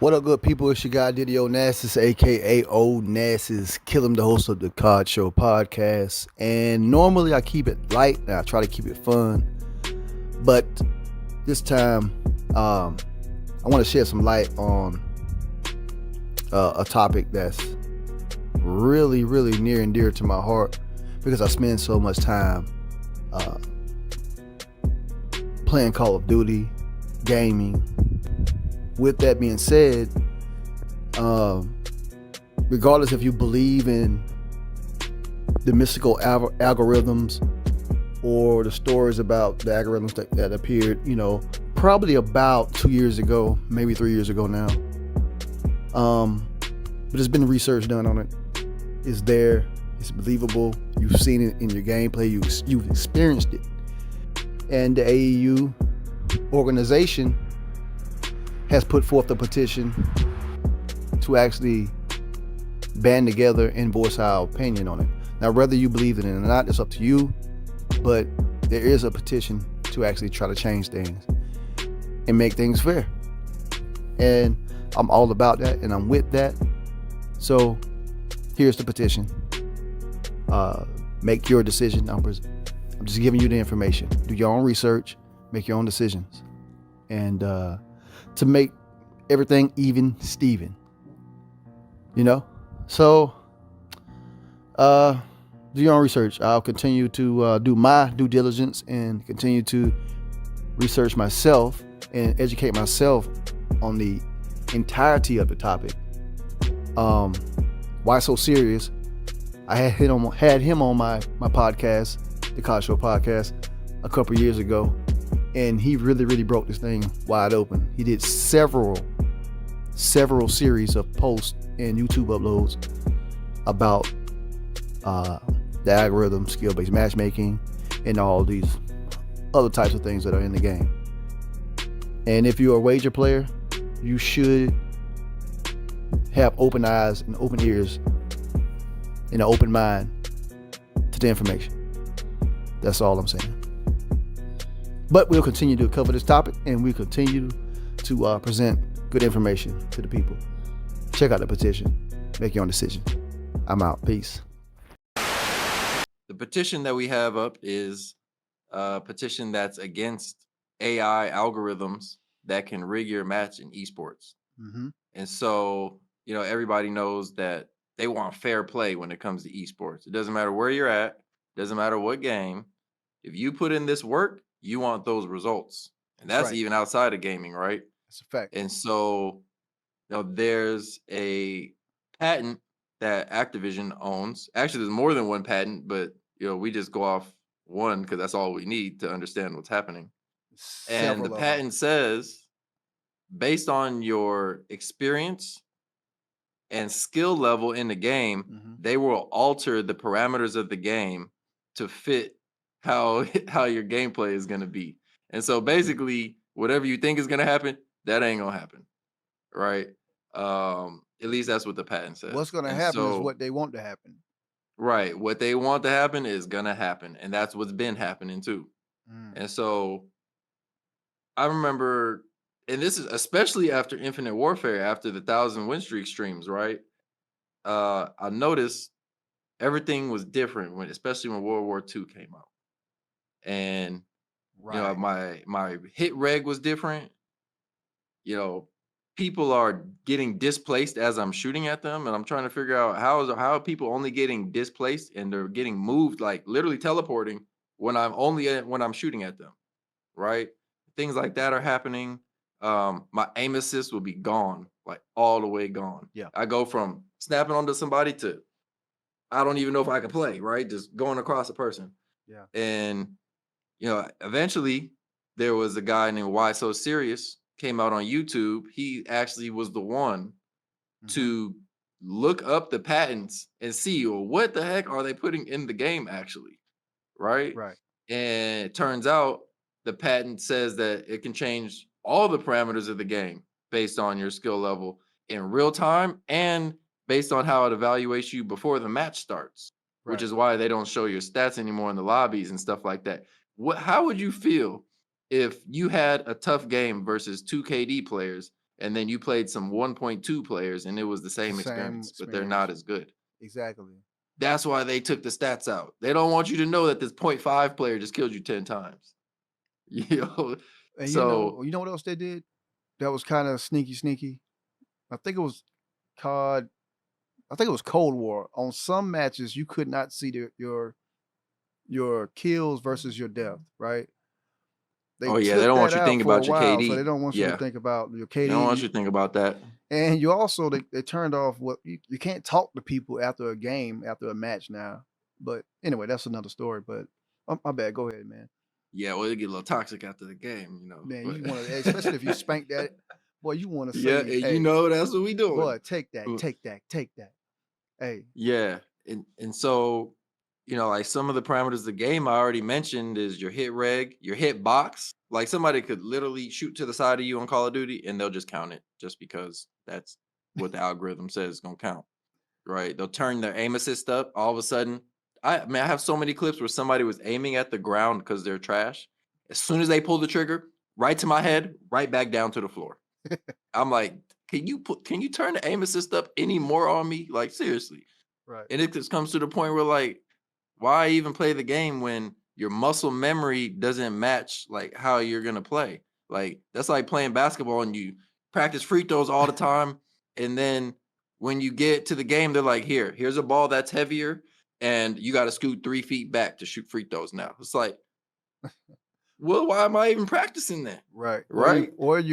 What up, good people? It's your guy Didio Nassus, aka O Nassus, Kill him, the host of the Cod Show podcast. And normally I keep it light and I try to keep it fun, but this time I want to shed some light on a topic that's really, really near and dear to my heart because I spend so much time playing Call of Duty, gaming. With that being said, regardless if you believe in the mystical algorithms or the stories about the algorithms that appeared, probably about 2 years ago, maybe 3 years ago now. But there's been research done on it. It's there. It's believable. You've seen it in your gameplay. You've experienced it. And the AEU organization has put forth a petition to actually band together and voice our opinion on it. Now, whether you believe in it or not, it's up to you, but there is a petition to actually try to change things and make things fair. And I'm all about that, and I'm with that. So here's the petition. Make your decision. I'm just giving you the information. Do your own research, make your own decisions. And to make everything even Steven. So do your own research. I'll continue to do my due diligence and continue to research myself and educate myself on the entirety of the topic. Why so serious? I had him on my podcast, the Cod Show podcast, a couple years ago, and he really broke this thing wide open. He did several series of posts and YouTube uploads about the algorithm, skill-based matchmaking, and all these other types of things that are in the game. And if you're a wager player, you should have open eyes and open ears and an open mind to the information. That's all I'm saying. But we'll continue to cover this topic, and we'll continue to present good information to the people. Check out the petition. Make your own decision. I'm out. Peace. The petition that we have up is a petition that's against AI algorithms that can rig your match in esports. Mm-hmm. And so, everybody knows that they want fair play when it comes to esports. It doesn't matter where you're at. Doesn't matter what game. If you put in this work, you want those results. And that's right. Even outside of gaming, right? That's a fact. And so, there's a patent that Activision owns. Actually, there's more than one patent, but we just go off one because that's all we need to understand what's happening. And the patent says, based on your experience and skill level in the game, mm-hmm. they will alter the parameters of the game to fit how your gameplay is going to be. And so basically, whatever you think is going to happen, that ain't going to happen, right? At least that's what the patent says. What's going to happen is what they want to happen. Right. What they want to happen is going to happen. And that's what's been happening too. And so I remember, and this is especially after Infinite Warfare, after the 1,000 win streak streams, right? I noticed everything was different especially when World War II came out. And my hit reg was different. People are getting displaced as I'm shooting at them, and I'm trying to figure out how are people only getting displaced and they're getting moved, like literally teleporting when I'm shooting at them, right? Things like that are happening. My aim assist will be gone, like all the way gone. Yeah, I go from snapping onto somebody to I don't even know if I can play, right? Just going across a person. Yeah, and eventually there was a guy named Why So Serious came out on YouTube. He actually was the one to look up the patents and see, well, what the heck are they putting in the game actually, right? Right. And it turns out the patent says that it can change all the parameters of the game based on your skill level in real time and based on how it evaluates you before the match starts, which is why they don't show your stats anymore in the lobbies and stuff like that. How would you feel if you had a tough game versus two KD players and then you played some 1.2 players, and it was the same Same experience, but they're experience. not as good. Exactly. That's why they took the stats out. They don't want you to know that this 0.5 player just killed you 10 times. You know, And so you know what else they did? That was kind of sneaky. I think it was COD. I think it was Cold War. On some matches, you could not see your kills versus your death. Right? They oh yeah, they took don't that want you to out think for a about your while, so they KD. don't want you to Yeah, think about your they don't want KD. you to think about that. And you also they turned off what you can't talk to people after a game, after a match now. But anyway, that's another story. But my bad. Go ahead, man. Yeah, well, it get a little toxic after the game, Man, but you want to, especially if you spank that boy, you want to yeah, say, and hey, that's what we doing. boy, take that, Uh, take that, take that. Hey, Yeah, and so like some of the parameters of the game I already mentioned is your hit reg, your hit box. Like somebody could literally shoot to the side of you on Call of Duty, and they'll just count it just because that's what the algorithm says is gonna count. Right? They'll turn their aim assist up. All of a sudden, I have so many clips where somebody was aiming at the ground because they're trash. As soon as they pull the trigger, right to my head, right back down to the floor. I'm like, can you turn the aim assist up any more on me? Like seriously. right. And it just comes to the point where like, why even play the game when your muscle memory doesn't match like how you're gonna play? Like that's like playing basketball and you practice free throws all the time, and then when you get to the game, they're like, here's a ball that's heavier, and you got to scoot 3 feet back to shoot free throws now. It's like, well, why am I even practicing then? Right. Right? Or It's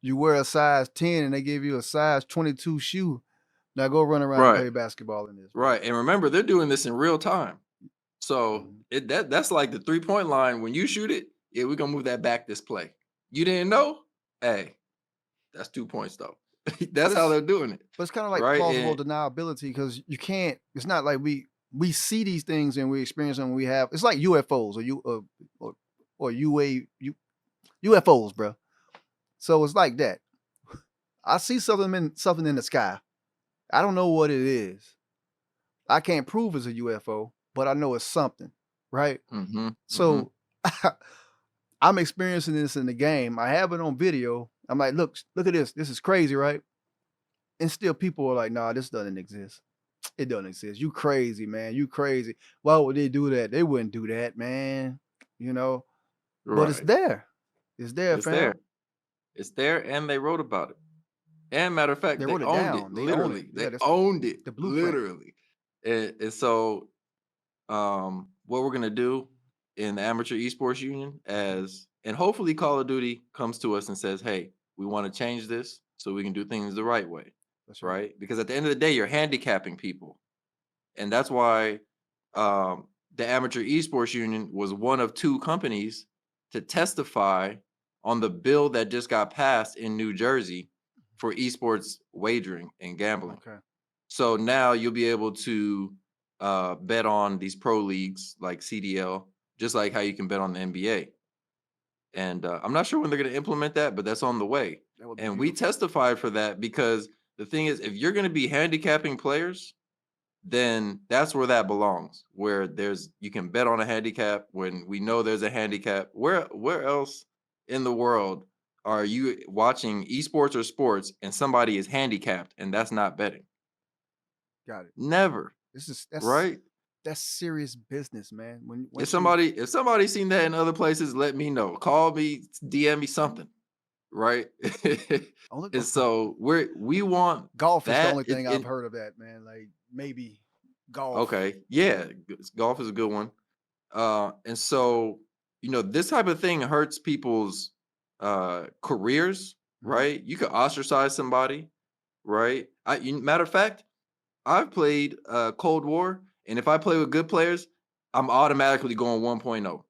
you wear a size 10 and they give you a size 22 shoe. Now go run around and right, play basketball in this, man. right. And remember, they're doing this in real time. So Mhm. that's like the 3-point line. When you shoot it, yeah, we're gonna move that back this play. You didn't know? Hey, that's 2 points though. But That's how they're doing it. it's kind of like Right. plausible And deniability because you can't. It's not like we see these things and we experience them. We have. It's like UFOs or UFOs, bro. So it's like that. I see something in the sky. I don't know what it is. I can't prove it's a UFO, but I know it's something, right? mm-hmm, mm-hmm. So I'm experiencing this in the game. I have it on video. I'm like, look at this. This is crazy, right? And still people are like, nah, this doesn't exist. It doesn't exist. You crazy, man. You crazy. Why would they do that? They wouldn't do that, man. You know, but it's Right. there. It's there, It's there. fam. It's there, and they wrote about it. And matter of fact, They they wrote it owned it. down. They own it. Literally, Yeah, they that's owned it. the blueprint. Literally. And so what we're gonna do in the Amateur Esports Union and hopefully Call of Duty comes to us and says, hey, we want to change this so we can do things the right way. That's right. Right? Because at the end of the day, you're handicapping people. And that's why the Amateur Esports Union was one of 2 companies to testify on the bill that just got passed in New Jersey for esports wagering and gambling. Okay. So now you'll be able to bet on these pro leagues like CDL, just like how you can bet on the NBA. And I'm not sure when they're going to implement that, but that's on the way. That would be And we beautiful. testified for that because the thing is, if you're going to be handicapping players, then that's where that belongs. Where you can bet on a handicap when we know there's a handicap. Where else in the world are you watching esports or sports and somebody is handicapped and that's not betting? Got it. Never, right? That's serious business, man. When If once you somebody seen that in other places, let me know. Call me, DM me something, right? only And so we want golf is the that. only thing I've heard of that, man. Like maybe golf. Okay, yeah, golf is a good one. And so this type of thing hurts people's careers, Mhm. right? You could ostracize somebody, right? Matter of fact, I've played Cold War, and if I play with good players, I'm automatically going 1.0,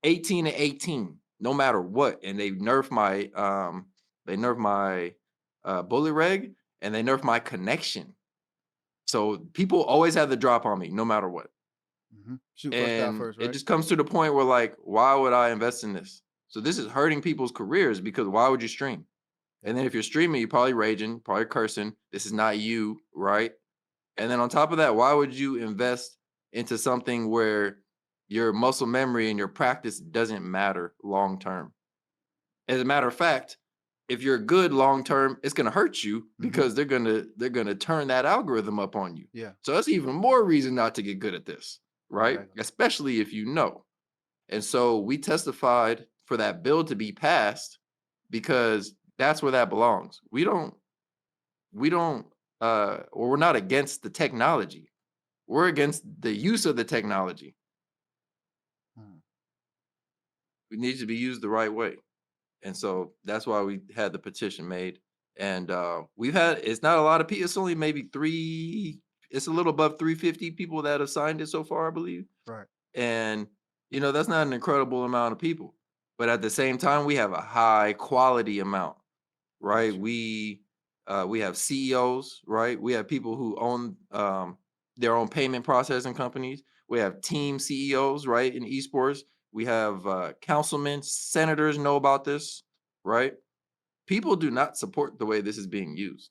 18 to 18, no matter what. And they nerf my bullet reg, and they nerf my connection. So people always have the drop on me, no matter what. Shoot first, die And first, it right? just comes to the point where like, why would I invest in this? So this is hurting people's careers because why would you stream? And then if you're streaming, you're probably raging, probably cursing. This is not you, right? And then on top of that, why would you invest into something where your muscle memory and your practice doesn't matter long term? As a matter of fact, if you're good long term, it's gonna hurt you because they're gonna turn that algorithm up on you. Yeah. So that's even more reason not to get good at this, right? Exactly. Especially if you know. And so we testified for that bill to be passed because that's where that belongs. Or we're not against the technology. We're against the use of the technology. Hmm. It needs to be used the right way. And so that's why we had the petition made. And it's not a lot of people, it's only maybe it's a little above 350 people that have signed it so far, I believe. Right. And that's not an incredible amount of people. But at the same time, we have a high quality amount, right? Gotcha. We have CEOs, right? We have people who own their own payment processing companies. We have team CEOs, right, in esports. We have councilmen, senators know about this, right? People do not support the way this is being used.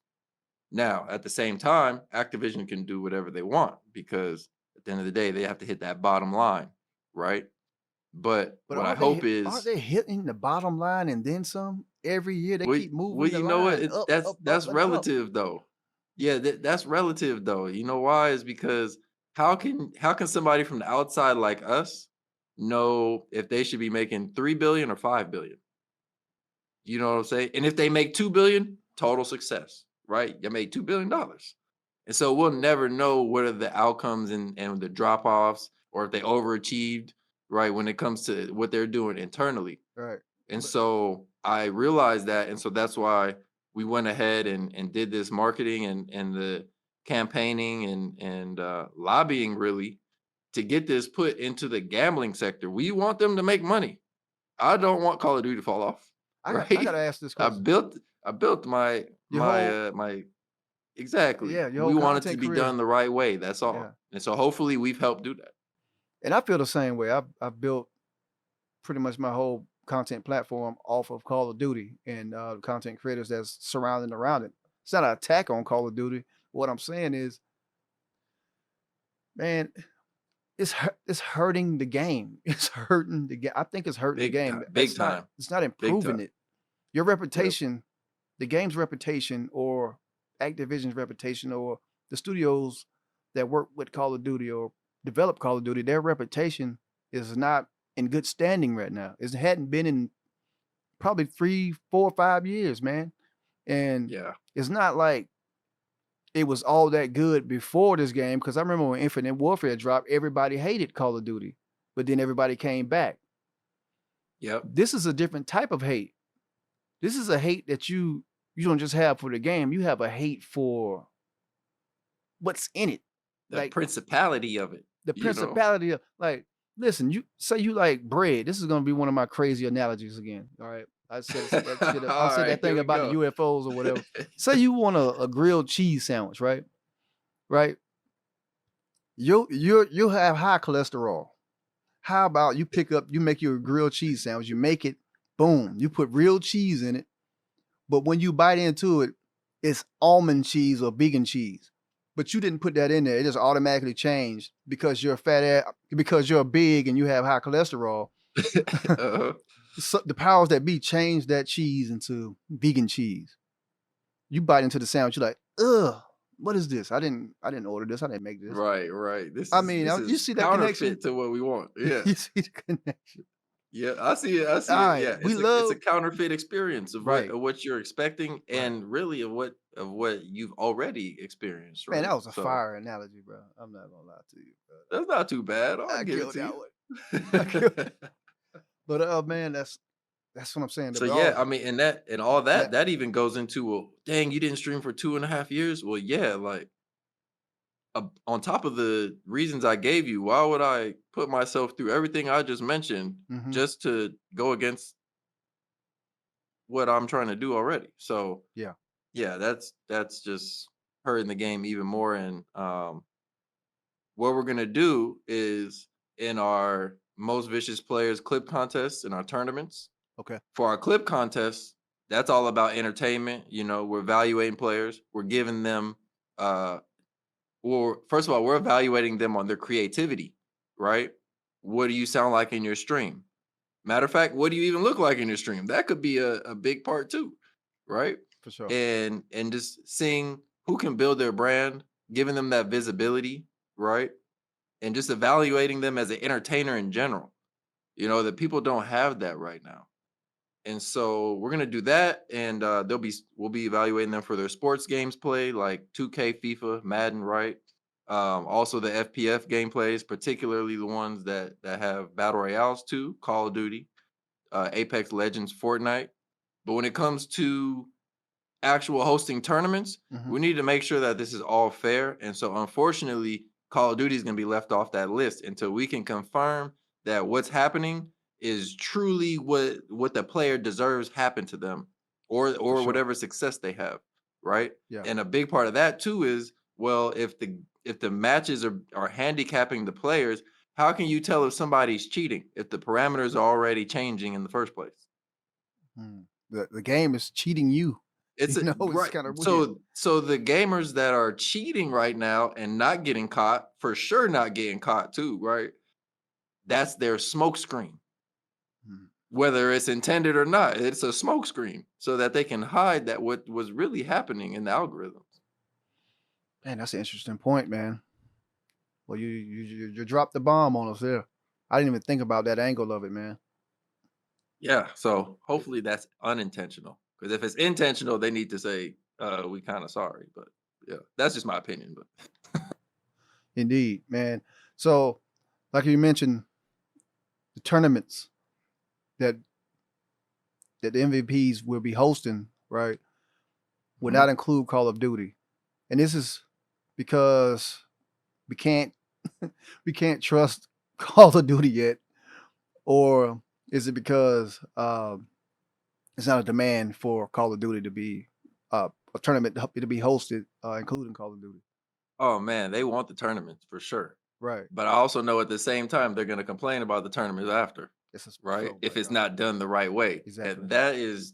Now, at the same time, Activision can do whatever they want because at the end of the day, they have to hit that bottom line, right? But But what I hope aren't is, they hitting the bottom line and then some? Every year they well, keep moving well, the you know what? line up, That's up, up, that's and up. relative though. Yeah, that's relative though. You know why? Is because how can somebody from the outside like us know if they should be making 3 billion or 5 billion? You know what I'm saying? And if they make 2 billion, total success, right? You made $2 billion. And so we'll never know what are the outcomes and the drop offs or if they overachieved, right? When it comes to what they're doing internally. Right. And But so I realized that. And so that's why we went ahead and did this marketing and the campaigning and lobbying really to get this put into the gambling sector. We want them to make money. I don't want Call of Duty to fall off, I right? gotta ask this I question. built I built my Your whole my exactly. yeah, your We whole want it to content be career. done the right way. That's Yeah. all. And so hopefully we've helped do that. And I feel the same way. I've built pretty much my whole content platform off of Call of Duty and content creators that's surrounding around it. It's not an attack on Call of Duty. What I'm saying is, man, it's hurting the game. It's hurting the game. I think it's hurting the game. Big time. It's not Big improving time. it. Your Yep. reputation, the game's reputation, or Activision's reputation, or the studios that work with Call of Duty or develop Call of Duty, their reputation is not in good standing right now. It hadn't been in probably 3, 4, 5 years, man. And Yeah. it's not like it was all that good before this game. Because I remember when Infinite Warfare dropped, everybody hated Call of Duty, but then everybody came back. Yep. This is a different type of hate. This is a hate that you don't just have for the game. You have a hate for what's in it. The Like principality of it, the you know. principality of, like, listen, you say you like bread. This is gonna be one of my crazy analogies again. All right. I All said that right, here thing we about the go. UFOs or whatever. Say you want a grilled cheese sandwich, right? Right? You'll have high cholesterol. How about you make your grilled cheese sandwich, you make it, boom, you put real cheese in it, but when you bite into it, it's almond cheese or vegan cheese. But you didn't put that in there. It just automatically changed because you're a fat ass, because you're big and you have high cholesterol. Uh-huh. So the powers that be changed that cheese into vegan cheese. You bite into the sandwich, you're like, ugh, what is this? I didn't order this. I didn't make this. Right. This I is mean, this you is see that connection? counterfeit to what we want. Yeah. You see the connection? Yeah, I see it. I All see it. right, Yeah, we it's a love counterfeit experience right, of what you're expecting right. and really of what you've already experienced, Man, right? that was a So fire analogy, bro. I'm not gonna lie to you, bro. that's not too bad. I'll I give it killed to that you. one. I killed. But man, that's what I'm saying. So But yeah, all I mean, and all that, that even goes into, well, dang, you didn't stream for 2.5 years. Well, yeah, like on top of the reasons I gave you, why would I put myself through everything I just mentioned mm-hmm, just to go against what I'm trying to do already? So yeah, yeah, that's just hurting the game even more. And what we're gonna do is in our most vicious players clip contests in our tournaments. okay, For our clip contests, that's all about entertainment. We're evaluating players. We're giving them or first of all, we're evaluating them on their creativity, right? What do you sound like in your stream? Matter of fact, what do you even look like in your stream? That could be a big part too. right? For sure. And just seeing who can build their brand, giving them that visibility, right? And just evaluating them as an entertainer in general. That people don't have that right now. And so we're gonna do that, and we'll be evaluating them for their sports games play, like 2K, FIFA, Madden, right? Also the FPF gameplays, particularly the ones that have battle royales too, Call of Duty, Apex Legends, Fortnite. But when it comes to actual hosting tournaments, Mhm. we need to make sure that this is all fair. And so, unfortunately, Call of Duty is going to be left off that list until we can confirm that what's happening is truly what the player deserves happen to them, or For sure. whatever success they have, right? Yeah. And a big part of that too is, well, if the matches are handicapping the players, how can you tell if somebody's cheating if the parameters are already changing in the first place? The game is cheating you. It's It's right. kind of weird. So the gamers that are cheating right now and not getting caught, for sure not getting caught too, right? That's their smoke screen. Mhm. Whether it's intended or not, it's a smoke screen so that they can hide that what was really happening in the algorithms. Man, that's an interesting point, man. Well, you dropped the bomb on us there. I didn't even think about that angle of it, man. Yeah. So hopefully that's unintentional. Because if it's intentional, they need to say, we kind of sorry. But yeah, that's just my opinion. But Indeed, man. So, like you mentioned, the tournaments that the MVPs will be hosting, right, would Mhm. not include Call of Duty, and this is because we can't we can't trust Call of Duty yet, or is it because it's not a demand for Call of Duty to be a tournament to be hosted, including Call of Duty? Oh man, they want the tournaments for sure. Right. But I also know at the same time they're going to complain about the tournaments after, It's a right? so, If but it's not done the right way. exactly. And that is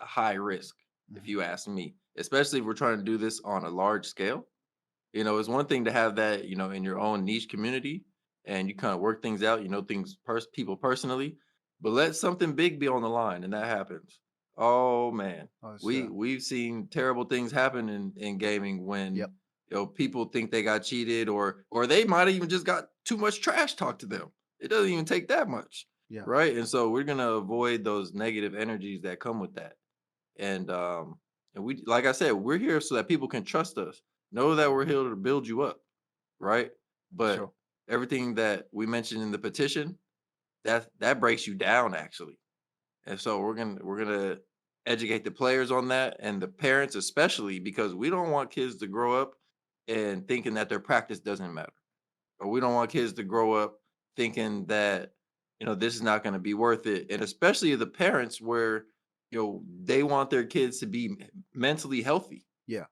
a high risk, if Mhm. you ask me, especially if we're trying to do this on a large scale. It's one thing to have that, in your own niche community and you kind of work things out, things people personally, but let something big be on the line and that happens. Oh man. Oh, it's, We've seen terrible things happen in gaming when yep. people think they got cheated or they might have even just got too much trash talked to them. It doesn't even take that much. Yeah. Right. And so we're gonna avoid those negative energies that come with that. And we, like I said, we're here so that people can trust us. Know that we're here to build you up, right? For But sure. everything that we mentioned in the petition, that breaks you down actually. And so we're gonna educate the players on that and the parents especially because we don't want kids to grow up and thinking that their practice doesn't matter. Or we don't want kids to grow up thinking that this is not going to be worth it. And especially the parents where they want their kids to be mentally healthy, Yeah.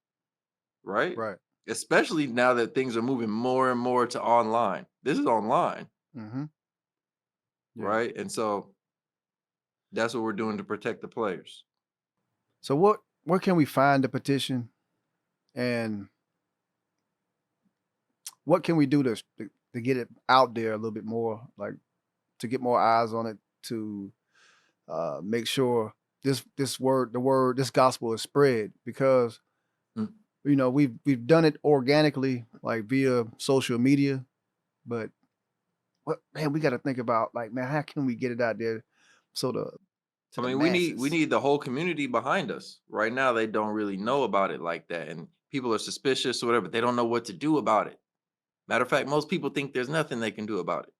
right? Right. Especially now that things are moving more and more to online. This is online, Mm-hmm. Yeah. right? And so that's what we're doing to protect the players. So where can we find the petition, and what can we do to get it out there a little bit more, like to get more eyes on it, to make sure this gospel is spread? Because Mm. we've done it organically, like via social media, but what, man, we got to think about, like, man, how can we get it out there so to I the mean, we masses? need the whole community behind us. Right now, they don't really know about it like that, and people are suspicious or whatever. They don't know what to do about it. Matter of fact, most people think there's nothing they can do about it,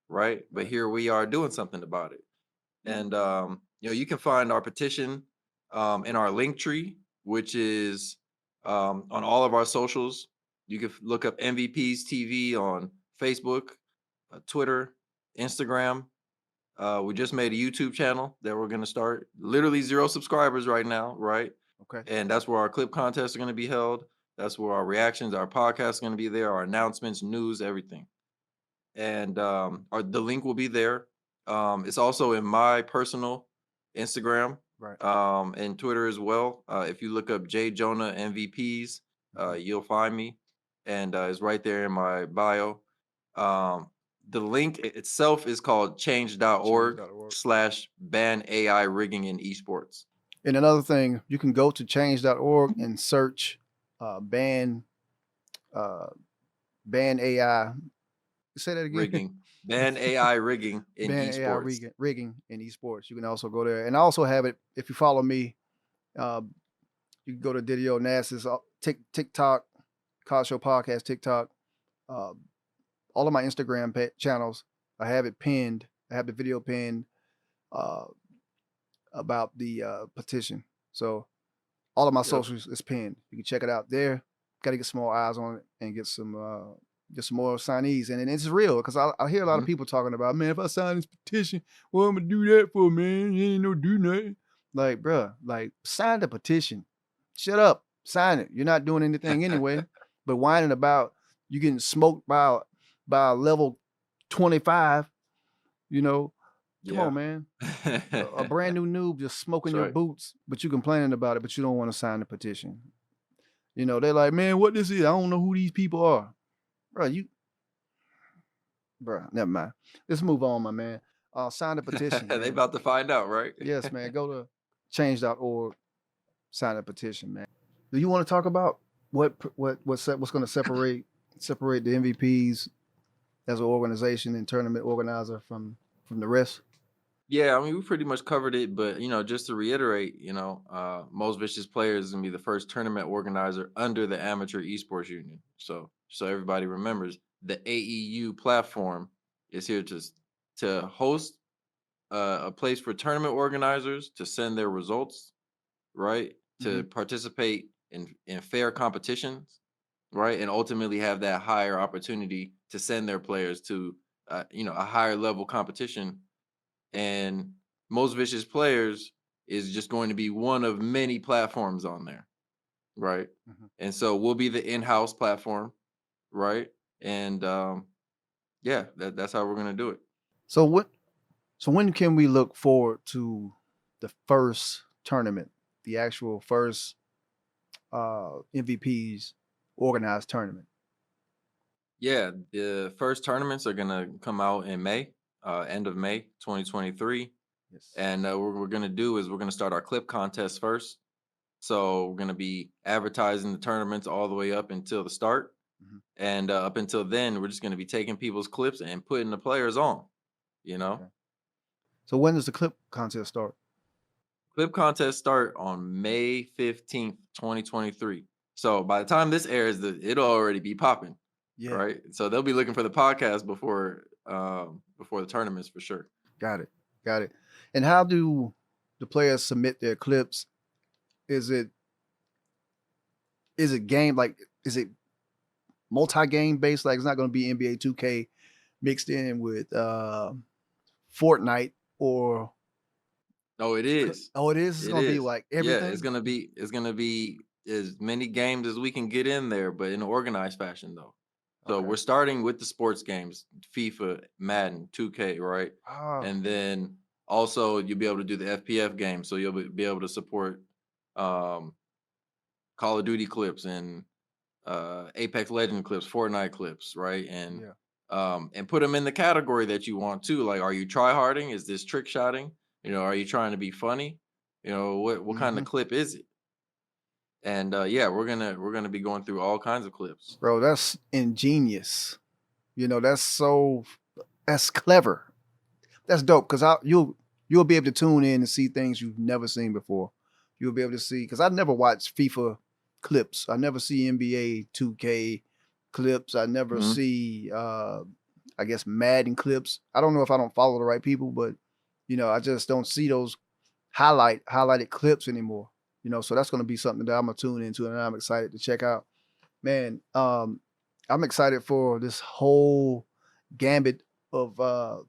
right? But Right. here we are doing something about it. And you can find our petition in our link tree, which is on all of our socials. You can look up MVPs TV on Facebook, Twitter, Instagram. We just made a YouTube channel that we're going to start. Literally 0 subscribers right now, right? Okay. And that's where our clip contests are going to be held. That's where our reactions, our podcast are going to be there, our announcements, news, everything. And the link will be there. It's also in my personal Instagram Right. and Twitter as well. If you look up J Jonah MVPs, Mhm. you'll find me, and it's right there in my bio. The link itself is called change.org Change.org. slash ban AI rigging in esports. And another thing, you can go to change.org and search ban uh, ban AI. Say that again. Rigging. Ban AI rigging in Ban AI esports. rigging in esports. You can also go there, and I also have it. If you follow me, uh, you can go to Didio Nass's TikTok, College Show Podcast, TikTok, uh, all of my Instagram channels. I have it pinned. I have the video pinned uh, about the petition. So all of my Yep. socials is pinned. You can check it out there. Got to get some more eyes on it and get some more signees. And it's real because I hear a lot of Mhm. people talking about, man, if I sign this petition, what I'm gonna do that for, man? You ain't no do nothing. Like, bruh, like sign the petition. Shut up, sign it. You're not doing anything anyway. But whining about you getting smoked by a level 25, you know, come Yeah. on, man. A brand new noob just smoking That's your right. boots, but you complaining about it, but you don't want to sign the petition. You know, they're like, man, what this is? I don't know who these people are. Bro, never mind. Let's move on, my man. Sign the petition, They man. about to find out, right? Yes, man. Go to change.org, sign the petition, man. Do you want to talk about what's going to separate the MVPs as an organization and tournament organizer from the rest? Yeah, I mean, we pretty much covered it, but just to reiterate, Most Vicious Players is gonna be the first tournament organizer under the Amateur Esports Union. So everybody remembers, the AEU platform is here to host a place for tournament organizers to send their results, right? To Mhm. participate in fair competitions, right? And ultimately have that higher opportunity to send their players to a higher level competition. And Most Vicious Players is just going to be one of many platforms on there, right? Mhm. And so we'll be the in-house platform, right? And yeah, that's how we're gonna do it. So what? So when can we look forward to the first tournament, the actual first MVPs organized tournament? Yeah, the first tournaments are gonna come out in May, end of May 2023. Yes. And what we're gonna do is we're gonna start our clip contest first. So we're gonna be advertising the tournaments all the way up until the start. Mhm. And up until then, we're just going to be taking people's clips and putting the players on. You know, Okay. So when does the clip contest start? clip contests start on May 15th, 2023. So by the time this airs, it'll already be popping, Yeah, right? So they'll be looking for the podcast before the tournaments for sure. got it. Got it. And how do the players submit their clips? Is it game like is it multi-game based? Like it's not going to be NBA 2K mixed in with Fortnite or Oh, it is. oh it is. It's It going to be is. like Yeah, it's everything. gonna be as many games as we can get in there, but in an organized fashion though. So Okay. we're starting with the sports games, FIFA, Madden, 2K, right? Ah, And then also you'll be able to do the FPF games. So you'll be able to support um, Call of Duty clips and Apex Legend clips, Fortnite clips, right? yeah. And put them in the category that you want to. Like, are you try harding? Is this trick shotting? Are you trying to be funny? What kind of Hmm. clip is it? And yeah, we're gonna be going through all kinds of clips. Bro, that's ingenious. You know, that's clever. That's dope because you'll be able to tune in and see things you've never seen before. You'll be able to see because I never watch FIFA clips. I never see NBA 2K clips. I never Mhm. see I guess Madden clips. I don't know if I don't follow the right people, but I just don't see those highlighted clips anymore. So that's gonna be something that I'm gonna tune into and I'm excited to check out. Man, I'm excited for this whole gambit of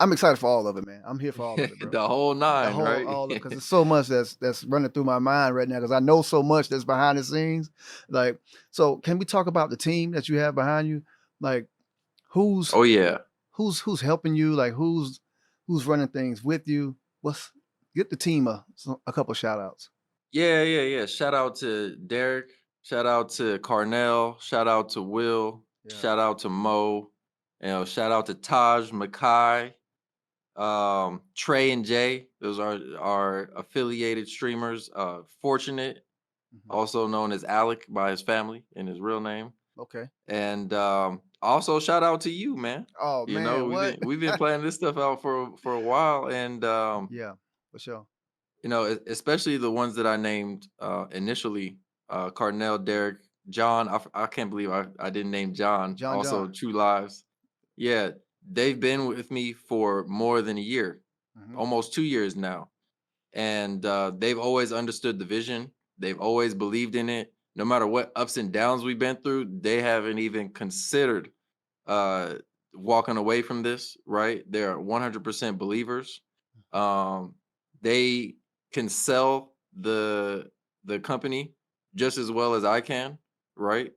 I'm excited for all of it, man. I'm here for all of it, bro. The whole The nine, whole right? all of because there's so much that's running through my mind right now because I know so much that's behind the scenes. Like, so can we talk about the team that you have behind you? Like, who's Oh yeah. who's helping you? Like, who's running things with you? What's Get the team a couple shout outs. Yeah. Shout out to Derek. Shout out to Carnell. Shout out to Will. Yeah. Shout out to Mo. Shout out to Taj Makai. Trey and Jay, those are our affiliated streamers. Fortunate, Mhm. also known as Alec by his family and his real name. Okay. And also shout out to you, man. Oh You know, man, what? we've been planning this stuff out for a while, and Yeah, for sure. you know, especially the ones that I named initially, Cardinal, Derek, John. I can't believe I didn't name John. Also, John. True Lives. Yeah, they've been with me for more than a year, Mhm. almost 2 years now, and they've always understood the vision. They've always believed in it. No matter what ups and downs we've been through, they haven't even considered uh, walking away from this. Right? They're 100% believers. Um, they can sell the company just as well as I can. Right?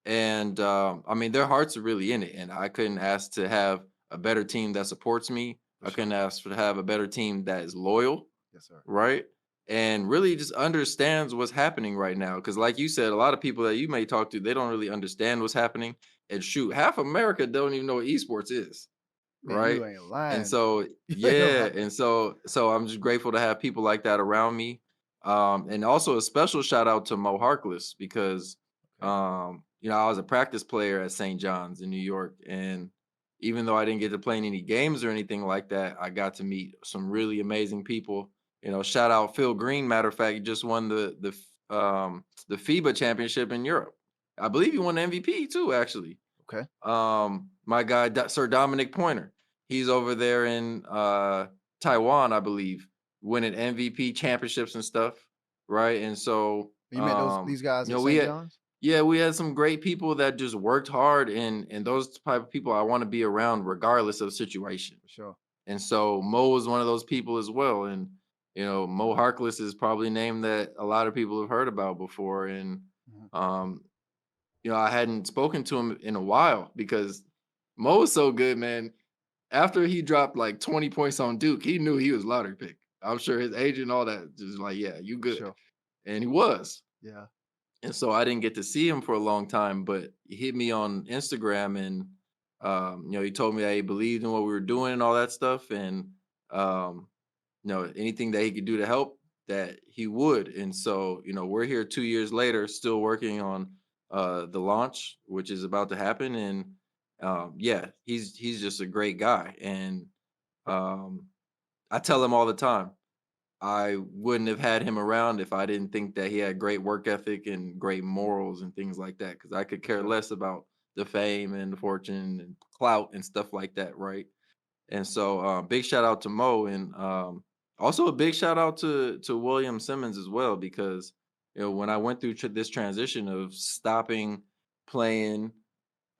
And I mean, their hearts are really in it, and I couldn't ask to have a better team that supports me. For I sure. couldn't ask to have a better team that is loyal, Yes, sir. right? And really just understands what's happening right now. Because, like you said, a lot of people that you may talk to, they don't really understand what's happening. And shoot, half America don't even know what esports is, Man, right? you ain't And lying. so, You ain't yeah, lying. and so I'm just grateful to have people like that around me. And also a special shout out to Mo Harkless because, Okay. you know, I was a practice player at St. John's in New York, and even though I didn't get to play in any games or anything like that, I got to meet some really amazing people. You know, shout out Phil Green. Matter of fact, he just won the FIBA championship in Europe. I believe he won the MVP too, actually. Okay. My guy Sir Dominic Pointer, he's over there in Taiwan, I believe, winning MVP championships and stuff, right? And so You met these guys you at know, St. John's? we had some great people that just worked hard, and those type of people I want to be around regardless of the situation. For sure. And so Mo was one of those people as well. And you know, Mo Harkless is probably a name that a lot of people have heard about before. And Mhm. um, you know, I hadn't spoken to him in a while because Mo was so good, man. After he dropped like 20 points on Duke, he knew he was lottery pick. I'm sure his agent and all that just like, yeah, you For good. sure. And he was. Yeah. And so I didn't get to see him for a long time, but he hit me on Instagram, and you know, he told me that he believed in what we were doing and all that stuff. And um, you know, anything that he could do to help, that he would. And so, you know, we're here 2 years later, still working on the launch, which is about to happen. And yeah, he's just a great guy. And um, I tell him all the time, I wouldn't have had him around if I didn't think that he had great work ethic and great morals and things like that. Because I could For care sure. less about the fame and the fortune and clout and stuff like that, right? And so, big shout out to Mo, and also a big shout out to William Simmons as well, because you know, when I went through this transition of stopping playing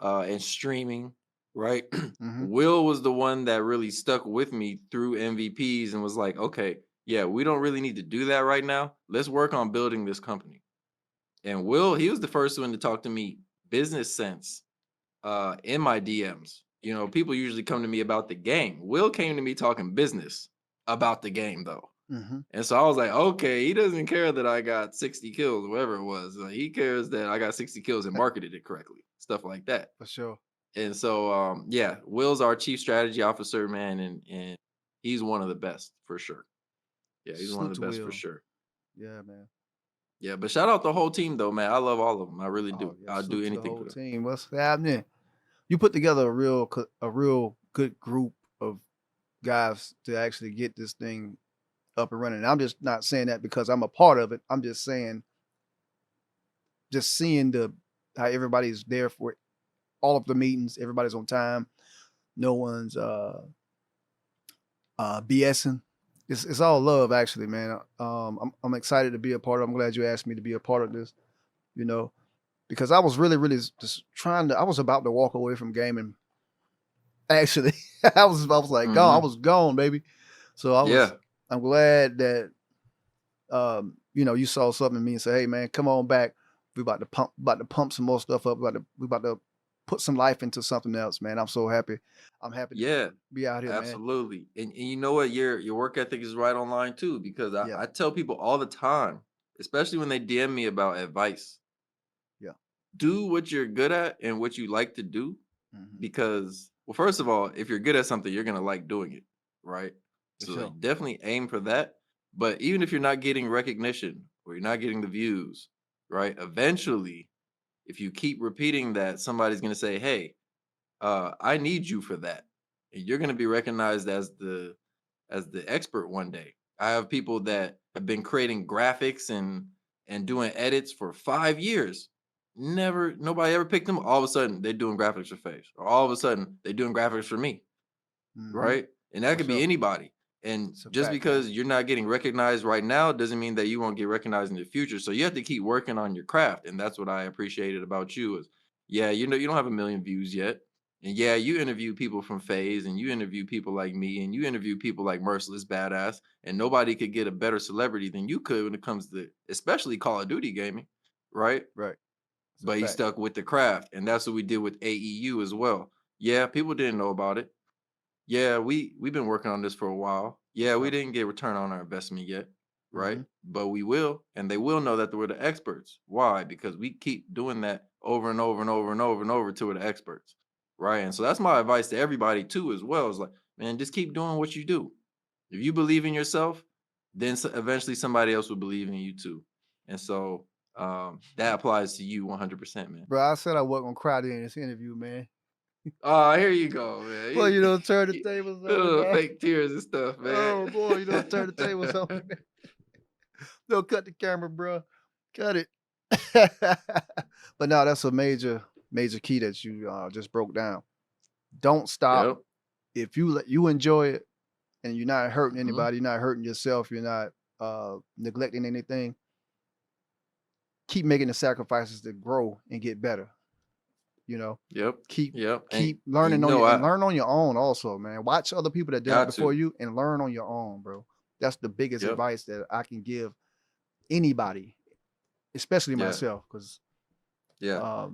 and streaming, right? Mhm. Will was the one that really stuck with me through MVPs and was like, okay, yeah, we don't really need to do that right now. Let's work on building this company. And Will, he was the first one to talk to me business sense in my DMs. You know, people usually come to me about the game. Will came to me talking business about the game though. Mhm. And so I was like, okay, he doesn't care that I got 60 kills, whatever it was. Like, he cares that I got 60 kills and marketed it correctly, stuff like that. For sure. And so yeah, Will's our chief strategy officer, man, and he's one of the best for sure. Yeah, he's one of Salute to the best for Will. sure. Yeah, man. Yeah, but shout out the whole team though, man. I love all of them. I really Oh do. yeah. I'll do Salute to the anything whole for them. team. What's happening? You put together a real good group of guys to actually get this thing up and running. And I'm just not saying that because I'm a part of it. I'm just saying, just seeing how everybody's there for all of the meetings. Everybody's on time. No one's BSing. It's all love, actually, man. I'm excited to be a part of. I'm glad you asked me to be a part of this. You know, because I was really just trying to. I was about to walk away from gaming. Actually, I was like, gone. I Hmm. was gone, baby. So Yeah. I'm glad that you know, you saw something in me and say, hey man, come on back. We about to pump some more stuff up. We about to put some life into something else, man. I'm so happy. I'm happy to Yeah. be out here, man. Absolutely. And you know what? Your work ethic is right on line too, because Yeah, I tell people all the time, especially when they DM me about advice, yeah. do what you're good at and what you like to do. Hmm. Because, well, first of all, if you're good at something, you're gonna like doing it, right? For So sure. like, definitely aim for that. But even if you're not getting recognition or you're not getting the views, right? Eventually, if you keep repeating that, somebody's going to say, "Hey, I need you for that," and you're going to be recognized as the expert one day. I have people that have been creating graphics and doing edits for 5 years. Nobody ever picked them. All of a sudden, they're doing graphics for Face, or all of a sudden, they're doing graphics for me, right? And that For could be sure. anybody. And It's a just fact, man. because you're not getting recognized right now doesn't mean that you won't get recognized in the future. So you have to keep working on your craft. And that's what I appreciated about you is, yeah, you know, you don't have a million views yet. And yeah, you interview people from FaZe and you interview people like me and you interview people like Merciless Badass. And nobody could get a better celebrity than you could when it comes to especially Call of Duty gaming, right? Right. It's a But he fact. stuck with the craft. And that's what we did with AEU as well. Yeah, people didn't know about it. Yeah, we've been working on this for a while. Yeah, we Sure. didn't get return on our investment yet, right? Mhm. But we will, and they will know that we're the experts. Why? Because we keep doing that over and over and over and over and over till we're the experts, right? And so that's my advice to everybody too, as well. Is like, man, just keep doing what you do. If you believe in yourself, then eventually somebody else will believe in you too. And so that applies to you 100%, man. Bro, I said I wasn't gonna cry during this interview, man. Oh, here you go, man. Boy, you don't turn the tables on me, man. Fake tears and stuff, man. Oh boy, you don't turn the tables on me, man. Don't cut the camera, bro. Cut it. But no, that's a major key that you just broke down. Don't stop. Yep. If you enjoy it and you're not hurting Mhm. anybody, you're not hurting yourself, you're not neglecting anything, keep making the sacrifices to grow and get better. You know, Yep. keep Yep. keep And learning you on know, your and I learn on your own also, man. Watch other people that did it got before to. you and learn on your own, bro. That's the biggest Yep. advice that I can give anybody, especially Yeah. myself, because Yeah.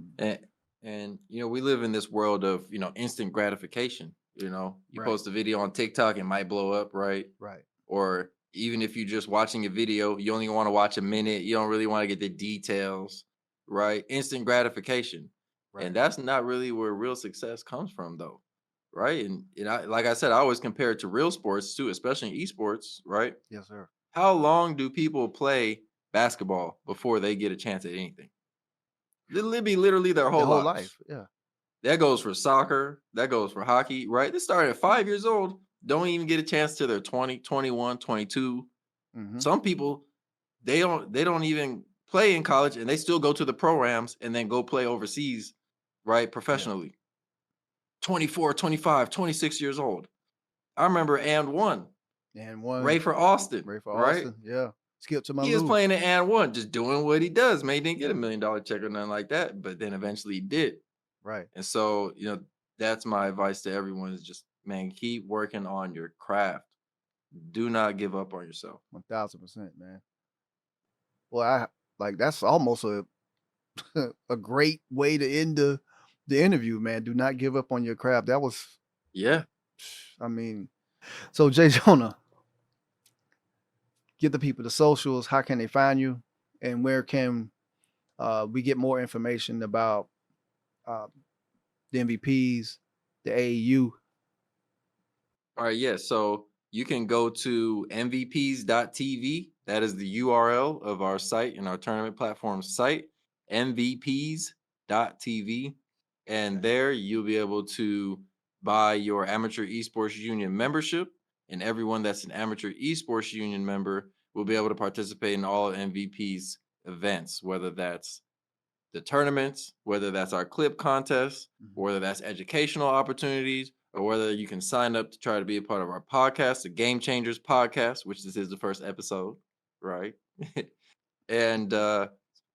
And you know, we live in this world of, you know, instant gratification. You know, you right, post a video on TikTok, it might blow up, right? right, Or even if you're just watching a video, you only want to watch a minute, you don't really want to get the details, right? Instant gratification. right. And that's not really where real success comes from, though. Right. And I, like I said, I always compare it to real sports too, especially in esports, right? Yes, sir. How long do people play basketball before they get a chance at anything? Literally their The whole whole lives. life, yeah. That goes for soccer. That goes for hockey, right? They start at 5 years old, don't even get a chance till they're 20, 21, 22. Mm-hmm. Some people, they don't even play in college and they still go to the programs and then go play overseas, right? Yeah. Professionally. 24, 25, 26 years old. I remember and one, And one, Ray for Austin, Ray for right? Austin, yeah. Skip to my He was Lou. playing in and one, just doing what he does. Man, he didn't get $1 million check or nothing like that, but then eventually he did. Right. And so, you know, that's my advice to everyone is just, man, keep working on your craft. Do not give up on yourself. 1000%, man. Well, I like that's almost a a great way to end the interview, man. Do not give up on your craft. That was, Yeah. I mean, so J Jonah, give the people the socials. How can they find you, and where can we get more information about uh, the MVPs, the AAU? All right. Yeah. So you can go to mvps.tv. That is the URL of our site and our tournament platform site, mvps.tv. And Okay. there you'll be able to buy your Amateur Esports Union membership. And everyone that's an Amateur Esports Union member will be able to participate in all MVP's events, whether that's the tournaments, whether that's our clip contest, Mhm. whether that's educational opportunities, or whether you can sign up to try to be a part of our podcast, the Game Changers podcast, which this is the first episode, right? And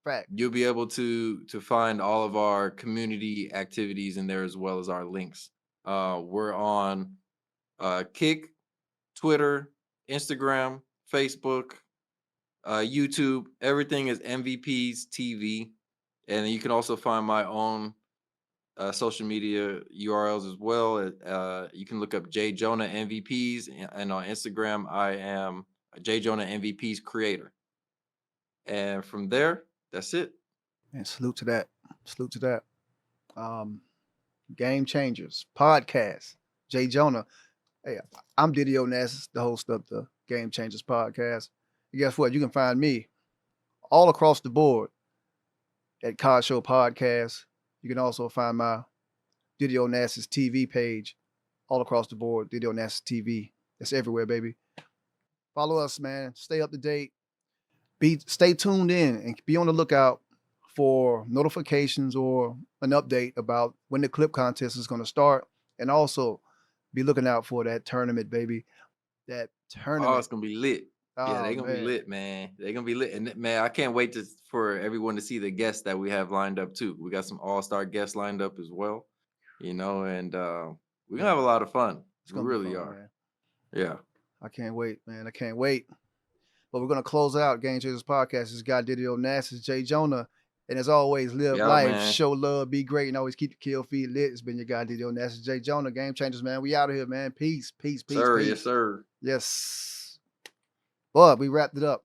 Fact. you'll be able to find all of our community activities in there as well as our links. We're on Kick, Twitter, Instagram, Facebook, YouTube. Everything is MVPs TV, and you can also find my own social media URLs as well. You can look up J Jonah MVPs, and on Instagram I am J Jonah MVPs creator. And from there, that's it. And salute to that. Salute to that. Game Changers podcast. J Jonah. Hey, I'm Didio Nass, the host of the Game Changers podcast. And guess what? You can find me all across the board at Cod Show Podcast. You can also find my Didio Nass's TV page all across the board. Didio Nass's TV. It's everywhere, baby. Follow us, man. Stay up to date. Stay tuned in and be on the lookout for notifications or an update about when the clip contest is going to start. And also be looking out for that tournament, baby. That Oh, tournament. it's gonna be lit. Yeah, Oh, they're gonna be man. lit, man. They're gonna be lit, and man, I can't wait for everyone to see the guests that we have lined up too. We got some all-star guests lined up as well, and we're gonna have a lot of fun. It's We going to be really fun, are. man. Yeah. I can't wait, man. I can't wait. But we're going to close out Game Changers Podcast. This guy Didio Nass, is J Jonah. And as always, live Yeah, life, man. show love, be great, and always keep the kill feed lit. It's been your guy Didio Nass, J Jonah. Game Changers, man. We out of here, man. Peace, peace, peace, Sir, peace. yes, sir. Yes. Boy, we wrapped it up.